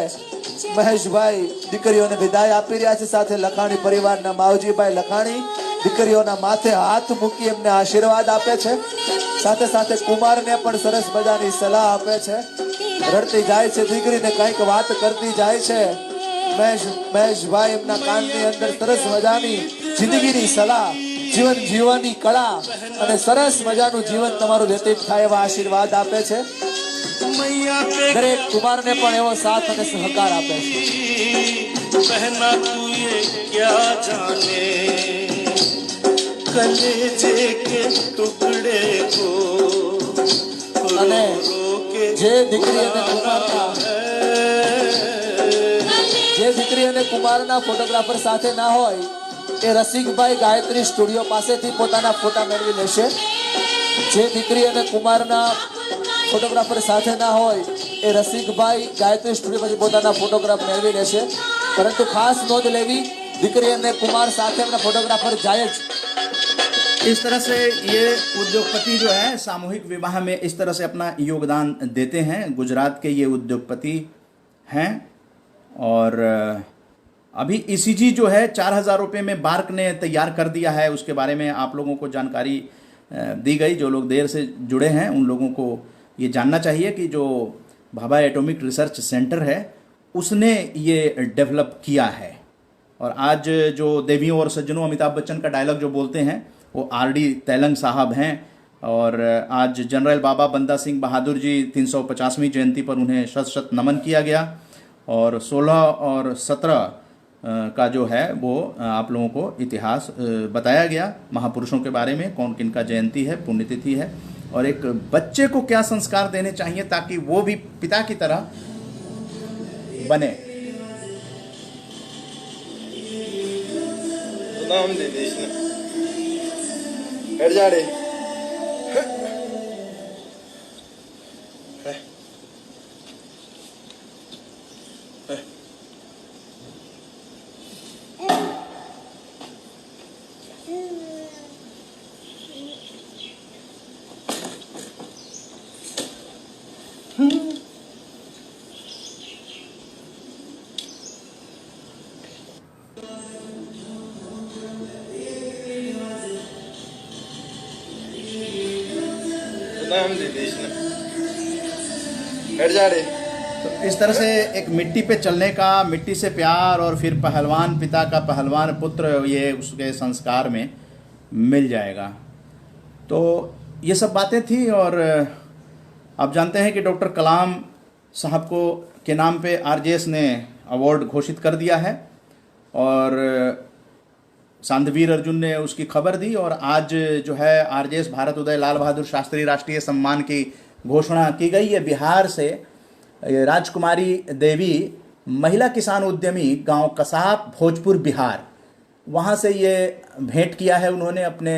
મહેશભાઈ દીકરીઓને વિદાય આપી રહ્યા છે। સાથે લખાણી પરિવારના માવજીભાઈ લખાણી દીકરીઓના માથે હાથ મૂકી એમને આશીર્વાદ આપે છે। સાથે સાથે કુમારને પણ સરસ મજાની સલાહ આપે છે। રડતી જાય છે દીકરીને કંઈક વાત કરતી જાય છે। મહેશભાઈ એમના કાનની અંદર સરસ મજાની જિંદગીની સલાહ, જીવન જીવવાની કળા અને સરસ મજાનું જીવન તમારું વ્યતીત થાય એવા આશીર્વાદ આપે છે। દરેક કુમારને પણ એવો સાથ અને સહકાર આપે છે। बहना तू ये क्या जाने, कलेजे के टुकड़े को અને रो के જે દીકરી અને કુમારના ફોટોગ્રાફર સાથે ના હોય એ રસિકભાઈ ગાયત્રી સ્ટુડિયો પાસેથી પોતાના ફોટા મેળવી લેશે। જે દીકરી અને કુમારના ફોટોગ્રાફર સાથે ના હોય એ રસિકભાઈ ગાયત્રી સ્ટુડિયો પછી પોતાના ફોટોગ્રાફ મેળવી લેશે। પરંતુ ખાસ નોંધ લેવી, દીકરી અને કુમાર સાથે એમના ફોટોગ્રાફર જાય જ। इस तरह से ये उद्योगपति जो है सामूहिक विवाह में इस तरह से अपना योगदान देते हैं। गुजरात के ये उद्योगपति हैं और अभी ईसीजी जो है 4,000 रुपये में बार्क ने तैयार कर दिया है। उसके बारे में आप लोगों को जानकारी दी गई। जो लोग देर से जुड़े हैं उन लोगों को ये जानना चाहिए कि जो भाभा एटॉमिक रिसर्च सेंटर है उसने ये डेवलप किया है। और आज जो देवियों और सज्जनों अमिताभ बच्चन का डायलॉग जो बोलते हैं वो आरडी तेलंग साहब हैं। और आज जनरल बाबा बंदा सिंह बहादुर जी 350वीं जयंती पर उन्हें शत शत नमन किया गया। और 16 और 17 का जो है वो आप लोगों को इतिहास बताया गया महापुरुषों के बारे में, कौन किन का जयंती है, पुण्यतिथि है और एक बच्चे को क्या संस्कार देने चाहिए ताकि वो भी पिता की तरह बने। नाम दे दे इसने हट जा रे। नाम दे दे इसने हट जा रे। तो इस तरह से एक मिट्टी पे चलने का, मिट्टी से प्यार, और फिर पहलवान पिता का पहलवान पुत्र, ये उसके संस्कार में मिल जाएगा। तो ये सब बातें थी। और आप जानते हैं कि डॉक्टर कलाम साहब को के नाम पे आरजेएस ने अवार्ड घोषित कर दिया है, और शांतवीर अर्जुन ने उसकी खबर दी। और आज जो है आरजेएस भारत उदय लाल बहादुर शास्त्री राष्ट्रीय सम्मान की घोषणा की गई है। बिहार से राजकुमारी देवी, महिला किसान उद्यमी, गांव कसाप, भोजपुर, बिहार, वहां से ये भेंट किया है उन्होंने अपने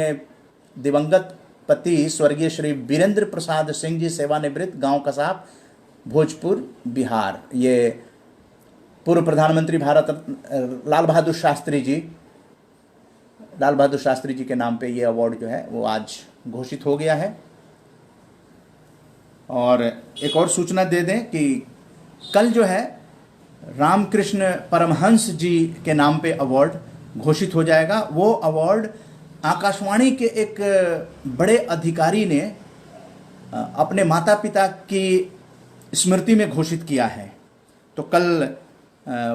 दिवंगत पति स्वर्गीय श्री वीरेंद्र प्रसाद सिंह जी, सेवानिवृत्त, गांव कसाप, भोजपुर, बिहार। ये पूर्व प्रधानमंत्री भारत लाल बहादुर शास्त्री जी के नाम पे ये अवार्ड जो है वो आज घोषित हो गया है। और एक और सूचना दे दें कि कल जो है रामकृष्ण परमहंस जी के नाम पे अवार्ड घोषित हो जाएगा। वो अवार्ड आकाशवाणी के एक बड़े अधिकारी ने अपने माता पिता की स्मृति में घोषित किया है। तो कल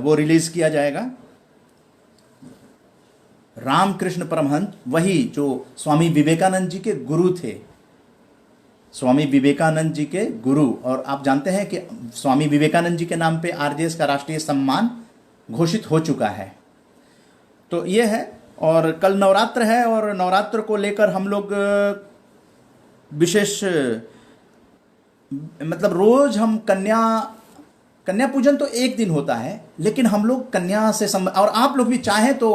वो रिलीज किया जाएगा। रामकृष्ण परमहंस, वही जो स्वामी विवेकानंद जी के गुरु थे, स्वामी विवेकानंद जी के गुरु। और आप जानते हैं कि स्वामी विवेकानंद जी के नाम पे आरजेएस का राष्ट्रीय सम्मान घोषित हो चुका है। तो ये है। और कल नवरात्र है, और नवरात्र को लेकर हम लोग विशेष, मतलब रोज हम कन्या पूजन तो एक दिन होता है, लेकिन हम लोग कन्या से और आप लोग भी चाहें तो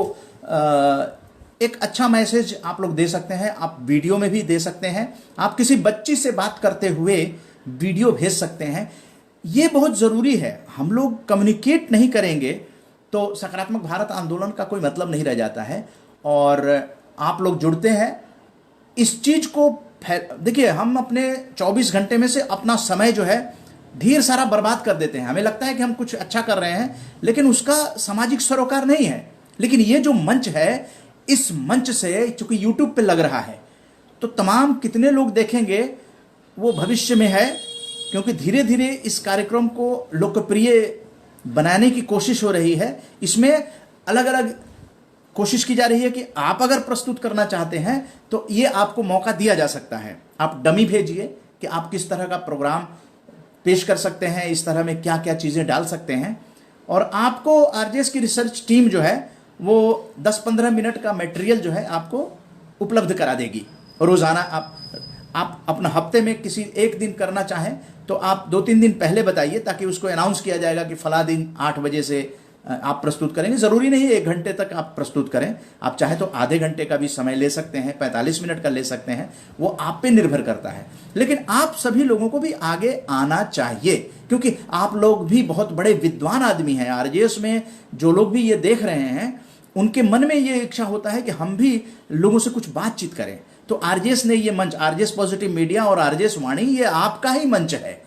एक अच्छा मैसेज आप लोग दे सकते हैं। आप वीडियो में भी दे सकते हैं। आप किसी बच्ची से बात करते हुए वीडियो भेज सकते हैं। ये बहुत ज़रूरी है। हम लोग कम्युनिकेट नहीं करेंगे तो सकारात्मक भारत आंदोलन का कोई मतलब नहीं रह जाता है। और आप लोग जुड़ते हैं इस चीज़ को। देखिए, हम अपने 24 घंटे में से अपना समय जो है ढेर सारा बर्बाद कर देते हैं। हमें लगता है कि हम कुछ अच्छा कर रहे हैं, लेकिन उसका सामाजिक सरोकार नहीं है। लेकिन ये जो मंच है, इस मंच से चूंकि यूट्यूब पे लग रहा है, तो तमाम कितने लोग देखेंगे वो भविष्य में है, क्योंकि धीरे धीरे इस कार्यक्रम को लोकप्रिय बनाने की कोशिश हो रही है। इसमें अलग अलग कोशिश की जा रही है कि आप अगर प्रस्तुत करना चाहते हैं तो ये आपको मौका दिया जा सकता है। आप डमी भेजिए कि आप किस तरह का प्रोग्राम पेश कर सकते हैं, इस तरह में क्या क्या चीज़ें डाल सकते हैं। और आपको आरजेएस की रिसर्च टीम जो है वो 10-15 मिनट का मटेरियल जो है आपको उपलब्ध करा देगी। रोज़ाना आप अपना हफ्ते में किसी एक दिन करना चाहें तो आप 2-3 दिन पहले बताइए, ताकि उसको अनाउंस किया जाएगा कि फला दिन 8 बजे से आप प्रस्तुत करेंगे। ज़रूरी नहीं है 1 घंटे तक आप प्रस्तुत करें, आप चाहे तो आधे घंटे का भी समय ले सकते हैं, 45 मिनट का ले सकते हैं, वो आप पे निर्भर करता है। लेकिन आप सभी लोगों को भी आगे आना चाहिए, क्योंकि आप लोग भी बहुत बड़े विद्वान आदमी हैं। आरजेएस में जो लोग भी ये देख रहे हैं, उनके मन में ये इच्छा होता है कि हम भी लोगों से कुछ बातचीत करें। तो आरजेएस ने ये मंच, आरजेएस पॉजिटिव मीडिया और आरजेएस वाणी, ये आपका ही मंच है।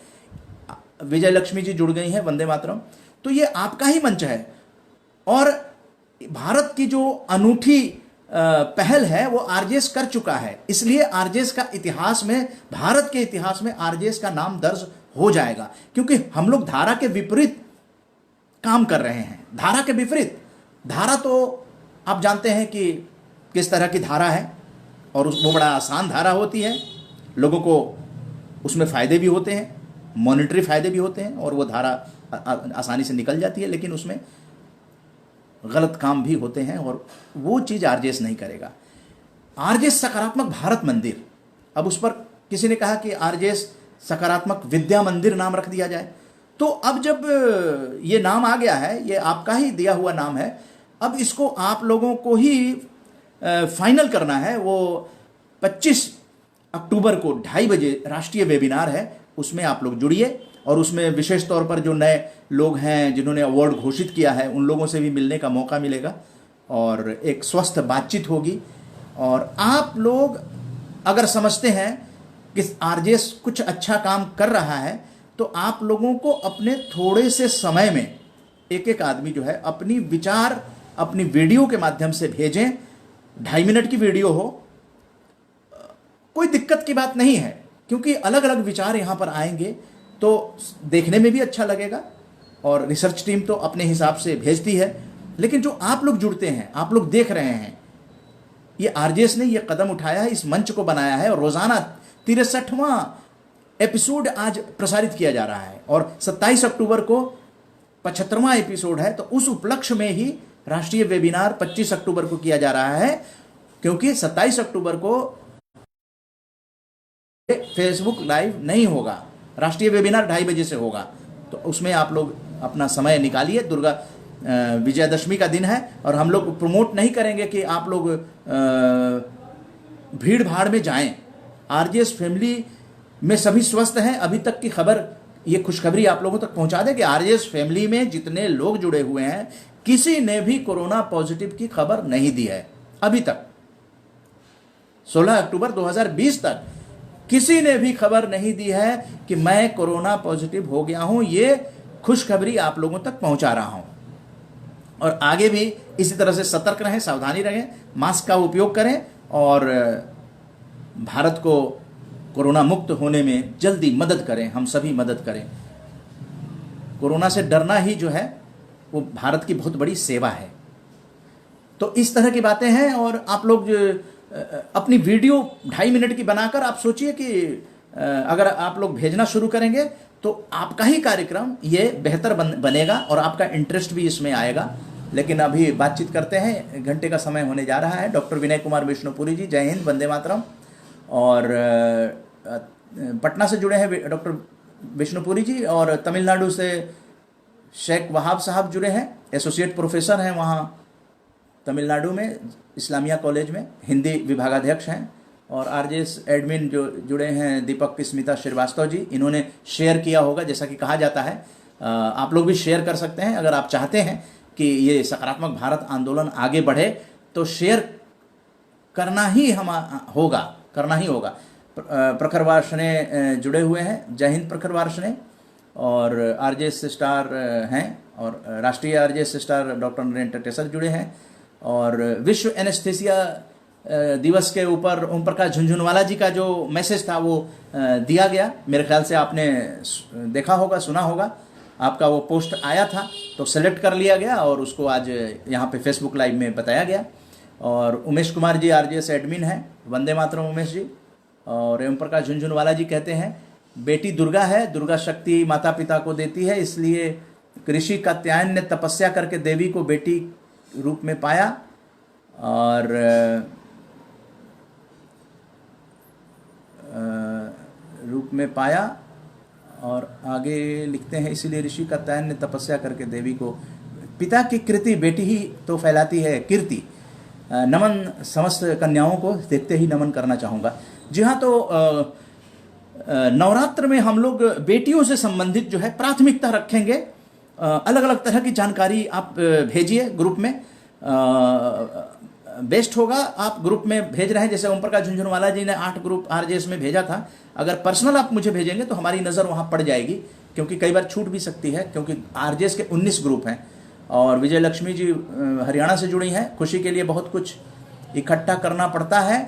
विजय लक्ष्मी जी जुड़ गई हैं, वंदे मातरम। तो ये आपका ही मंच है। और भारत की जो अनूठी पहल है वो आरजेएस कर चुका है, इसलिए आरजेएस का इतिहास में, भारत के इतिहास में आरजेएस का नाम दर्ज हो जाएगा। क्योंकि हम लोग धारा के विपरीत काम कर रहे हैं। धारा के विपरीत, धारा तो आप जानते हैं कि किस तरह की धारा है, और वो बड़ा आसान धारा होती है। लोगों को उसमें फ़ायदे भी होते हैं, मॉनिटरी फ़ायदे भी होते हैं, और वो धारा आसानी से निकल जाती है। लेकिन उसमें गलत काम भी होते हैं, और वो चीज़ आरजेएस नहीं करेगा। आरजेएस सकारात्मक भारत मंदिर, अब उस पर किसी ने कहा कि आरजेएस सकारात्मक विद्या मंदिर नाम रख दिया जाए। तो अब जब ये नाम आ गया है, ये आपका ही दिया हुआ नाम है, अब इसको आप लोगों को ही फाइनल करना है। वो 25 अक्टूबर को 2:30 बजे राष्ट्रीय वेबिनार है, उसमें आप लोग जुड़िए। और उसमें विशेष तौर पर जो नए लोग हैं जिन्होंने अवार्ड घोषित किया है, उन लोगों से भी मिलने का मौका मिलेगा, और एक स्वस्थ बातचीत होगी। और आप लोग अगर समझते हैं कि आरजेएस कुछ अच्छा काम कर रहा है, तो आप लोगों को अपने थोड़े से समय में एक एक आदमी जो है अपनी विचार अपनी वीडियो के माध्यम से भेजें। 2.5 मिनट की वीडियो हो, कोई दिक्कत की बात नहीं है, क्योंकि अलग अलग विचार यहाँ पर आएंगे। तो देखने में भी अच्छा लगेगा, और रिसर्च टीम तो अपने हिसाब से भेजती है, लेकिन जो आप लोग जुड़ते हैं, आप लोग देख रहे हैं, ये आरजेएस ने ये कदम उठाया है, इस मंच को बनाया है, और रोजाना 63वां एपिसोड आज प्रसारित किया जा रहा है, और 27 अक्टूबर को 75वां एपिसोड है। तो उस उपलक्ष्य में ही राष्ट्रीय वेबिनार 25 अक्टूबर को किया जा रहा है, क्योंकि 27 अक्टूबर को फेसबुक लाइव नहीं होगा, राष्ट्रीय वेबिनार 2:30 बजे से होगा। तो उसमें आप लोग अपना समय निकालिए। दुर्गा विजयदशमी का दिन है, और हम लोग प्रमोट नहीं करेंगे कि आप लोग भीड़ भाड़ में जाएं। आरजेएस फैमिली में सभी स्वस्थ हैं। अभी तक की खबर, ये खुशखबरी आप लोगों तक पहुंचा दें कि आरजेएस फैमिली में जितने लोग जुड़े हुए हैं, किसी ने भी कोरोना पॉजिटिव की खबर नहीं दी है अभी तक। 16 अक्टूबर 2020 तक किसी ने भी खबर नहीं दी है कि मैं कोरोना पॉजिटिव हो गया हूं। ये खुशखबरी आप लोगों तक पहुंचा रहा हूं, और आगे भी इसी तरह से सतर्क रहें, सावधानी रहें, मास्क का उपयोग करें, और भारत को कोरोना मुक्त होने में जल्दी मदद करें। हम सभी मदद करें। कोरोना से डरना ही जो है वो भारत की बहुत बड़ी सेवा है। तो इस तरह की बातें हैं, और आप लोग अपनी वीडियो 2.5 मिनट की बनाकर आप सोचिए कि अगर आप लोग भेजना शुरू करेंगे तो आपका ही कार्यक्रम ये बेहतर बनेगा, और आपका इंटरेस्ट भी इसमें आएगा। लेकिन अभी बातचीत करते हैं, घंटे का समय होने जा रहा है। डॉक्टर विनय कुमार विष्णुपुरी जी, जय हिंद, वंदे मातरम। और पटना से जुड़े हैं डॉक्टर विष्णुपुरी जी, और तमिलनाडु से शेख वहाब साहब जुड़े हैं, एसोसिएट प्रोफेसर हैं वहाँ तमिलनाडु में, इस्लामिया कॉलेज में हिंदी विभागाध्यक्ष हैं। और आरजेएस एडमिन जो जुड़े हैं दीपक स्मिता श्रीवास्तव जी, इन्होंने शेयर किया होगा, जैसा कि कहा जाता है। आप लोग भी शेयर कर सकते हैं अगर आप चाहते हैं कि ये सकारात्मक भारत आंदोलन आगे बढ़े, तो शेयर करना ही होगा। प्रखर वार्ष्णेय जुड़े हुए हैं, जय हिंद प्रखर वार्ष्णेय, और आरजेएस स्टार हैं, और राष्ट्रीय RJS star doctor Narendra tasar जुड़े हैं। और विश्व एनेस्थीसिया दिवस के ऊपर ओम प्रकाश झुनझुनवाला जी का जो मैसेज था वो दिया गया, मेरे ख्याल से आपने देखा होगा, सुना होगा, आपका वो पोस्ट आया था, तो सेलेक्ट कर लिया गया और उसको आज यहाँ पे फेसबुक लाइव में बताया गया। और उमेश कुमार जी आरजेएस एडमिन हैं, वंदे मातरम उमेश जी। और ओम प्रकाश झुनझुनवाला जी कहते हैं, बेटी दुर्गा है, दुर्गा शक्ति माता पिता को देती है, इसलिए ऋषि कात्यायन ने तपस्या करके देवी को बेटी रूप में पाया। और और आगे लिखते हैं, इसीलिए ऋषि कात्यायन ने तपस्या करके देवी को, पिता की कृति बेटी ही तो फैलाती है कीर्ति। नमन समस्त कन्याओं को देखते ही नमन करना चाहूँगा। जी हाँ, तो नवरात्र में हम लोग बेटियों से संबंधित जो है प्राथमिकता रखेंगे। अलग अलग तरह की जानकारी आप भेजिए ग्रुप में, बेस्ट होगा। आप ग्रुप में भेज रहे हैं, जैसे ओम प्रकाश झुनझुनवाला जी ने 8 ग्रुप आरजेएस में भेजा था। अगर पर्सनल आप मुझे भेजेंगे तो हमारी नज़र वहाँ पड़ जाएगी, क्योंकि कई बार छूट भी सकती है, क्योंकि आरजेएस के 19 ग्रुप हैं। और विजय लक्ष्मी जी हरियाणा से जुड़ी हैं। खुशी के लिए बहुत कुछ इकट्ठा करना पड़ता है,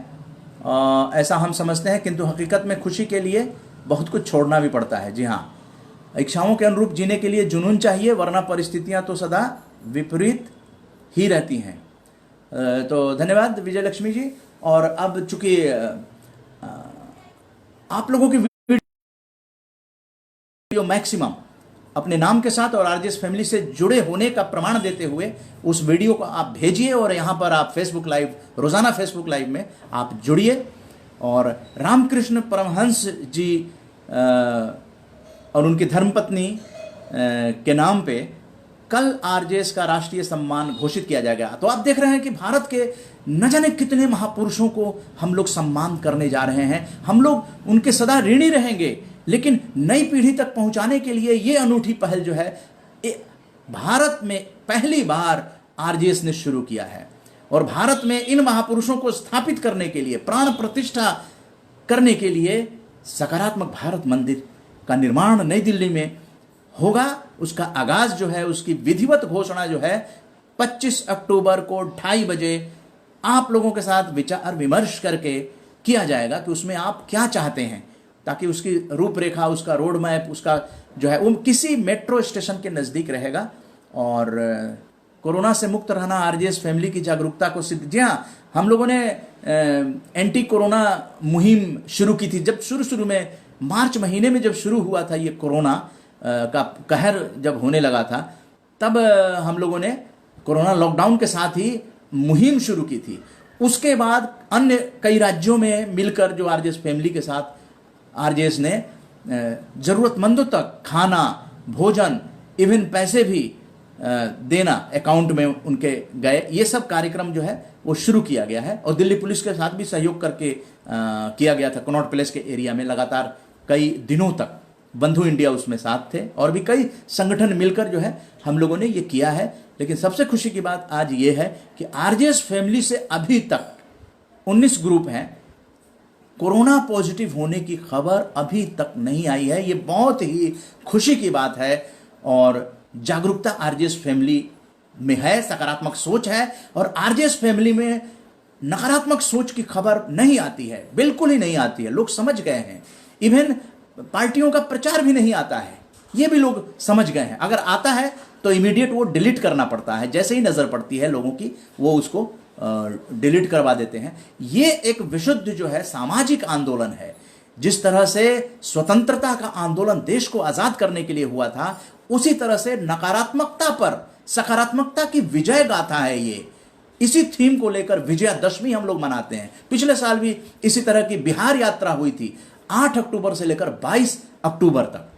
ऐसा हम समझते हैं, किंतु हकीकत में खुशी के लिए बहुत कुछ छोड़ना भी पड़ता है। जी हाँ, इच्छाओं के अनुरूप जीने के लिए जुनून चाहिए, वरना परिस्थितियां तो सदा विपरीत ही रहती हैं। तो धन्यवाद विजय लक्ष्मी जी। और अब चूंकि आप लोगों की वीडियो मैक्सिमम अपने नाम के साथ और आरजेएस फैमिली से जुड़े होने का प्रमाण देते हुए उस वीडियो को आप भेजिए, और यहाँ पर आप फेसबुक लाइव, रोजाना फेसबुक लाइव में आप जुड़िए। और रामकृष्ण परमहंस जी और उनकी धर्मपत्नी के नाम पे कल आरजेएस का राष्ट्रीय सम्मान घोषित किया जाएगा। तो आप देख रहे हैं कि भारत के न जाने कितने महापुरुषों को हम लोग सम्मान करने जा रहे हैं। हम लोग उनके सदा ऋणी रहेंगे, लेकिन नई पीढ़ी तक पहुंचाने के लिए ये अनूठी पहल जो है भारत में पहली बार आरजेएस ने शुरू किया है। और भारत में इन महापुरुषों को स्थापित करने के लिए, प्राण प्रतिष्ठा करने के लिए सकारात्मक भारत मंदिर का निर्माण नई दिल्ली में होगा। उसका आगाज जो है, उसकी विधिवत घोषणा जो है 25 अक्टूबर को 2:30 बजे आप लोगों के साथ विचार विमर्श करके किया जाएगा कि उसमें आप क्या चाहते हैं। ताकि उसकी रूपरेखा, उसका रोड मैप, उसका जो है वो किसी मेट्रो स्टेशन के नज़दीक रहेगा। और कोरोना से मुक्त रहना आरजेएस फैमिली की जागरूकता को सिद्ध। जी हाँ, हम लोगों ने एंटी कोरोना मुहिम शुरू की थी। जब शुरू में मार्च महीने में जब शुरू हुआ था ये कोरोना का कहर जब होने लगा था, तब हम लोगों ने कोरोना लॉकडाउन के साथ ही मुहिम शुरू की थी। उसके बाद अन्य कई राज्यों में मिलकर जो आरजेएस फैमिली के साथ आरजेएस ने ज़रूरतमंदों तक खाना, भोजन, इवन पैसे भी देना अकाउंट में उनके गए, ये सब कार्यक्रम जो है वो शुरू किया गया है। और दिल्ली पुलिस के साथ भी सहयोग करके किया गया था। कनॉट प्लेस के एरिया में लगातार कई दिनों तक बंधु इंडिया उसमें साथ थे, और भी कई संगठन मिलकर जो है हम लोगों ने ये किया है। लेकिन सबसे खुशी की बात आज ये है कि आरजेएस फैमिली से अभी तक 19 ग्रुप हैं, कोरोना पॉजिटिव होने की खबर अभी तक नहीं आई है। ये बहुत ही खुशी की बात है। और जागरूकता आरजेएस फैमिली में है, सकारात्मक सोच है। और आरजेएस फैमिली में नकारात्मक सोच की खबर नहीं आती है, बिल्कुल ही नहीं आती है। लोग समझ गए हैं। इवन पार्टियों का प्रचार भी नहीं आता है, ये भी लोग समझ गए हैं। अगर आता है तो इमीडिएट वो डिलीट करना पड़ता है। जैसे ही नजर पड़ती है लोगों की, वो उसको डिलीट करवा देते हैं। ये एक विशुद्ध जो है सामाजिक आंदोलन है। जिस तरह से स्वतंत्रता का आंदोलन देश को आजाद करने के लिए हुआ था, उसी तरह से नकारात्मकता पर सकारात्मकता की विजय गाथा है ये। इसी थीम को लेकर विजयादशमी हम लोग मनाते हैं। पिछले साल भी इसी तरह की बिहार यात्रा हुई थी। 8 अक्टूबर से लेकर 22 अक्टूबर तक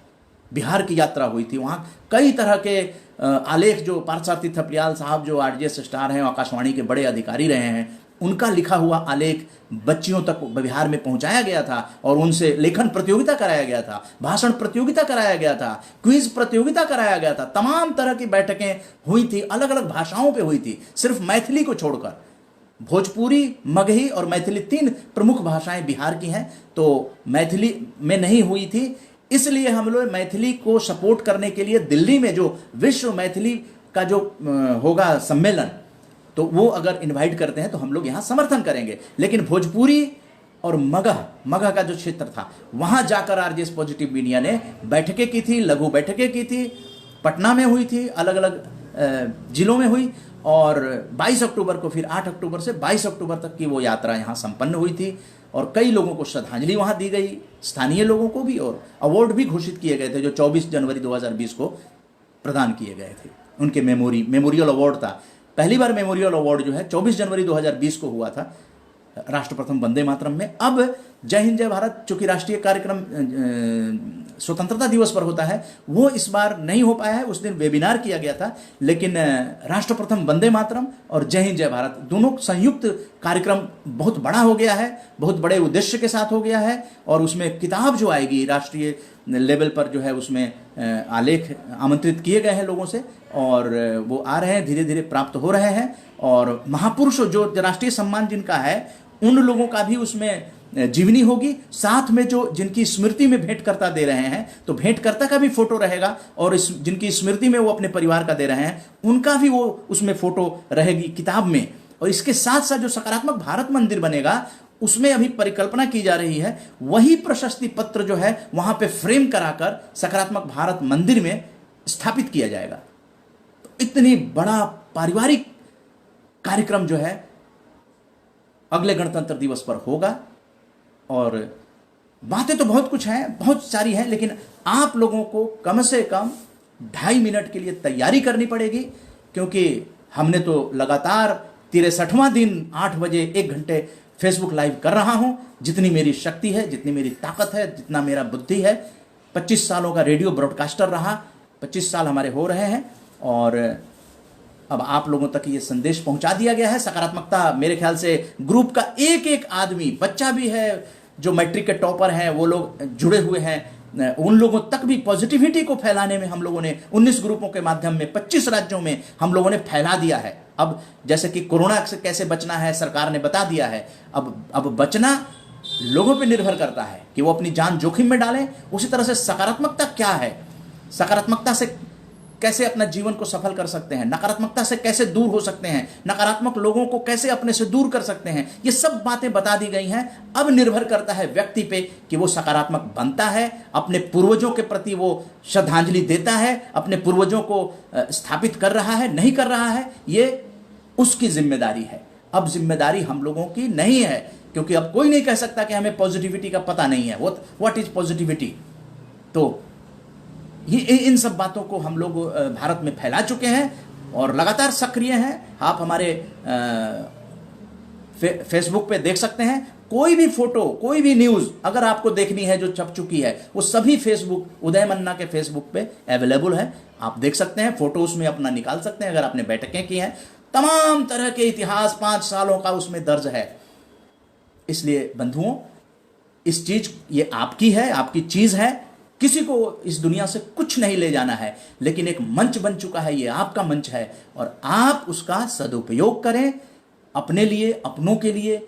बिहार की यात्रा हुई थी। वहां कई तरह के आलेख, जो पार्थसारथी थपलियाल साहब जो आरजेएस स्टार हैं, आकाशवाणी के बड़े अधिकारी रहे हैं, उनका लिखा हुआ आलेख बच्चियों तक बिहार में पहुंचाया गया था। और उनसे लेखन प्रतियोगिता कराया गया था, भाषण प्रतियोगिता कराया गया था, क्विज प्रतियोगिता कराया गया था। तमाम तरह की बैठकें हुई थी, अलग अलग भाषाओं पे हुई थी, सिर्फ मैथिली को छोड़कर। भोजपुरी, मगही और मैथिली 3 प्रमुख भाषाएं बिहार की हैं, तो मैथिली में नहीं हुई थी। इसलिए हम लोग मैथिली को सपोर्ट करने के लिए दिल्ली में जो विश्व मैथिली का जो होगा सम्मेलन, तो वो अगर इनवाइट करते हैं तो हम लोग यहाँ समर्थन करेंगे। लेकिन भोजपुरी और मगह का जो क्षेत्र था, वहाँ जाकर आरजेएस पॉजिटिव मीडिया ने बैठकें की थी, लघु बैठकें की थी। पटना में हुई थी, अलग अलग जिलों में हुई। और 22 अक्टूबर को, फिर 8 अक्टूबर से 22 अक्टूबर तक की वो यात्रा यहाँ संपन्न हुई थी। और कई लोगों को श्रद्धांजलि वहाँ दी गई, स्थानीय लोगों को भी, और अवार्ड भी घोषित किए गए थे जो 24 जनवरी 2020 को प्रदान किए गए थे। उनके मेमोरियल अवार्ड था। पहली बार मेमोरियल अवार्ड जो है 24 जनवरी 2020 को हुआ था राष्ट्र प्रथम वंदे मातरम में। अब जय हिंद जय भारत, चूंकि राष्ट्रीय कार्यक्रम स्वतंत्रता दिवस पर होता है, वो इस बार नहीं हो पाया है। उस दिन वेबिनार किया गया था, लेकिन राष्ट्र प्रथम वंदे मातरम और जय हिंद जय भारत दोनों संयुक्त कार्यक्रम बहुत बड़ा हो गया है, बहुत बड़े उद्देश्य के साथ हो गया है। और उसमें किताब जो आएगी राष्ट्रीय लेवल पर जो है, उसमें आलेख आमंत्रित किए गए हैं लोगों से, और वो आ रहे हैं, धीरे धीरे प्राप्त हो रहे हैं। और महापुरुषों जो राष्ट्रीय सम्मान जिनका है, उन लोगों का भी उसमें जीवनी होगी। साथ में जो जिनकी स्मृति में भेंटकर्ता दे रहे हैं, तो भेंटकर्ता का भी फोटो रहेगा, और जिनकी स्मृति में वो अपने परिवार का दे रहे हैं, उनका भी वो उसमें फोटो रहेगी किताब में। और इसके साथ साथ जो सकारात्मक भारत मंदिर बनेगा, उसमें अभी परिकल्पना की जा रही है, वही प्रशस्ति पत्र जो है वहां पे फ्रेम कराकर सकारात्मक भारत मंदिर में स्थापित किया जाएगा। तो इतनी बड़ा पारिवारिक कार्यक्रम जो है अगले गणतंत्र दिवस पर होगा। और बातें तो बहुत कुछ हैं, बहुत सारी हैं, लेकिन आप लोगों को कम से कम 2.5 मिनट के लिए तैयारी करनी पड़ेगी, क्योंकि हमने तो लगातार 63वां दिन 8 बजे 1 घंटे फेसबुक लाइव कर रहा हूं। जितनी मेरी शक्ति है, जितनी मेरी ताकत है, जितना मेरा बुद्धि है। 25 सालों का रेडियो ब्रॉडकास्टर रहा, 25 साल हमारे हो रहे हैं, और अब आप लोगों तक ये संदेश पहुंचा दिया गया है। सकारात्मकता, मेरे ख्याल से ग्रुप का एक एक आदमी, बच्चा भी है, जो मैट्रिक के टॉपर हैं, वो लोग जुड़े हुए हैं, उन लोगों तक भी पॉजिटिविटी को फैलाने में हम लोगों ने 19 ग्रुपों के माध्यम में 25 राज्यों में हम लोगों ने फैला दिया है। अब जैसे कि कोरोना से कैसे बचना है सरकार ने बता दिया है, अब बचना लोगों पर निर्भर करता है कि वो अपनी जान जोखिम में डालें। उसी तरह से सकारात्मकता क्या है, सकारात्मकता से कैसे अपना जीवन को सफल कर सकते हैं, नकारात्मकता से कैसे दूर हो सकते हैं, नकारात्मक लोगों को कैसे अपने से दूर कर सकते हैं, ये सब बातें बता दी गई हैं। अब निर्भर करता है व्यक्ति पे कि वो सकारात्मक बनता है, अपने पूर्वजों के प्रति वो श्रद्धांजलि देता है, अपने पूर्वजों को स्थापित कर रहा है, नहीं कर रहा है, ये उसकी जिम्मेदारी है। अब जिम्मेदारी हम लोगों की नहीं है, क्योंकि अब कोई नहीं कह सकता कि हमें पॉजिटिविटी का पता नहीं है। What is positivity? तो ये इन सब बातों को हम लोग भारत में फैला चुके हैं और लगातार सक्रिय हैं। आप हमारे फेसबुक पे देख सकते हैं, कोई भी फोटो, कोई भी न्यूज़ अगर आपको देखनी है जो छप चुकी है, वो सभी फेसबुक, उदय मन्ना के फेसबुक पे अवेलेबल है। आप देख सकते हैं, फोटो उसमें अपना निकाल सकते हैं। अगर आपने बैठकें की हैं, तमाम तरह के इतिहास 5 सालों का उसमें दर्ज है। इसलिए बंधुओं, इस चीज, ये आपकी है, आपकी चीज है, किसी को इस दुनिया से कुछ नहीं ले जाना है, लेकिन एक मंच बन चुका है, ये आपका मंच है और आप उसका सदुपयोग करें अपने लिए, अपनों के लिए।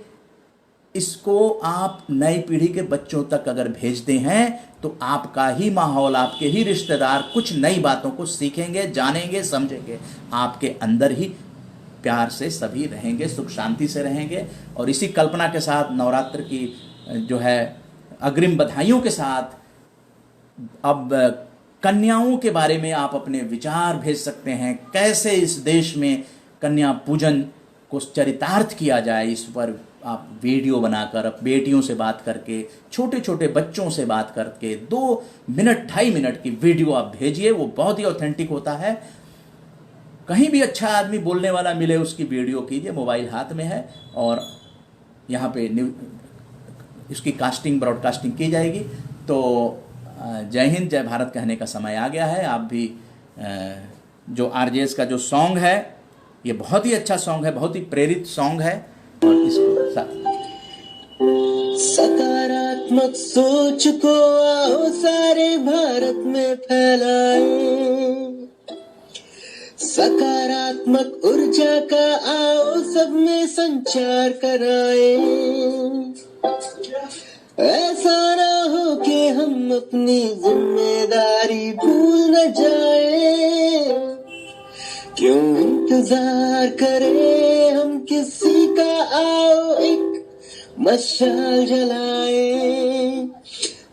इसको आप नई पीढ़ी के बच्चों तक अगर भेजते हैं तो आपका ही माहौल, आपके ही रिश्तेदार कुछ नई बातों को सीखेंगे, जानेंगे, समझेंगे। आपके अंदर ही प्यार से सभी रहेंगे, सुख शांति से रहेंगे। और इसी कल्पना के साथ नवरात्र की जो है अग्रिम बधाइयों के साथ, अब कन्याओं के बारे में आप अपने विचार भेज सकते हैं। कैसे इस देश में कन्या पूजन को चरितार्थ किया जाए, इस पर आप वीडियो बनाकर, बेटियों से बात करके, छोटे छोटे बच्चों से बात करके 2 मिनट 2.5 मिनट की वीडियो आप भेजिए। वो बहुत ही ऑथेंटिक होता है। कहीं भी अच्छा आदमी बोलने वाला मिले, उसकी वीडियो कीजिए। मोबाइल हाथ में है और यहाँ पे इसकी कास्टिंग, ब्रॉडकास्टिंग की जाएगी। तो जय हिंद, जय भारत कहने का समय आ गया है। आप भी जो आरजेएस का जो सॉन्ग है, ये बहुत ही अच्छा सॉन्ग है, बहुत ही प्रेरित सॉन्ग है। और इसको सकारात्मक सोच को आओ सारे भारत में फैलाएं, सकारात्मक ऊर्जा का आओ सब में संचार कराएं। ऐसा ना हो कि हम अपनी जिम्मेदारी भूल न जाए। क्यों इंतजार करें हम किसी का, आओ एक मशाल जलाए।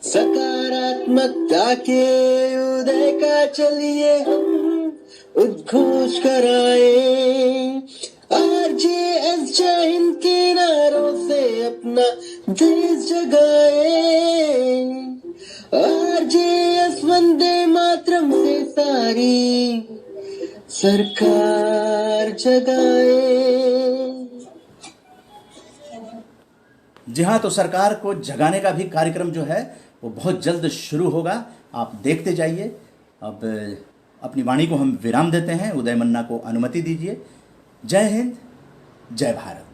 सकारात्मकता के उदय का चलिए हम उद्घोष कराए। आरजेएस जय हिंद के नारों से अपना देश जगाए। आरजेएस वंदे मातरम से सारी सरकार जगाए। जी हाँ, तो सरकार को जगाने का भी कार्यक्रम जो है वो बहुत जल्द शुरू होगा। आप देखते जाइए। अब अपनी वाणी को हम विराम देते हैं। उदय मन्ना को अनुमति दीजिए। जय हिंद, जय भारत।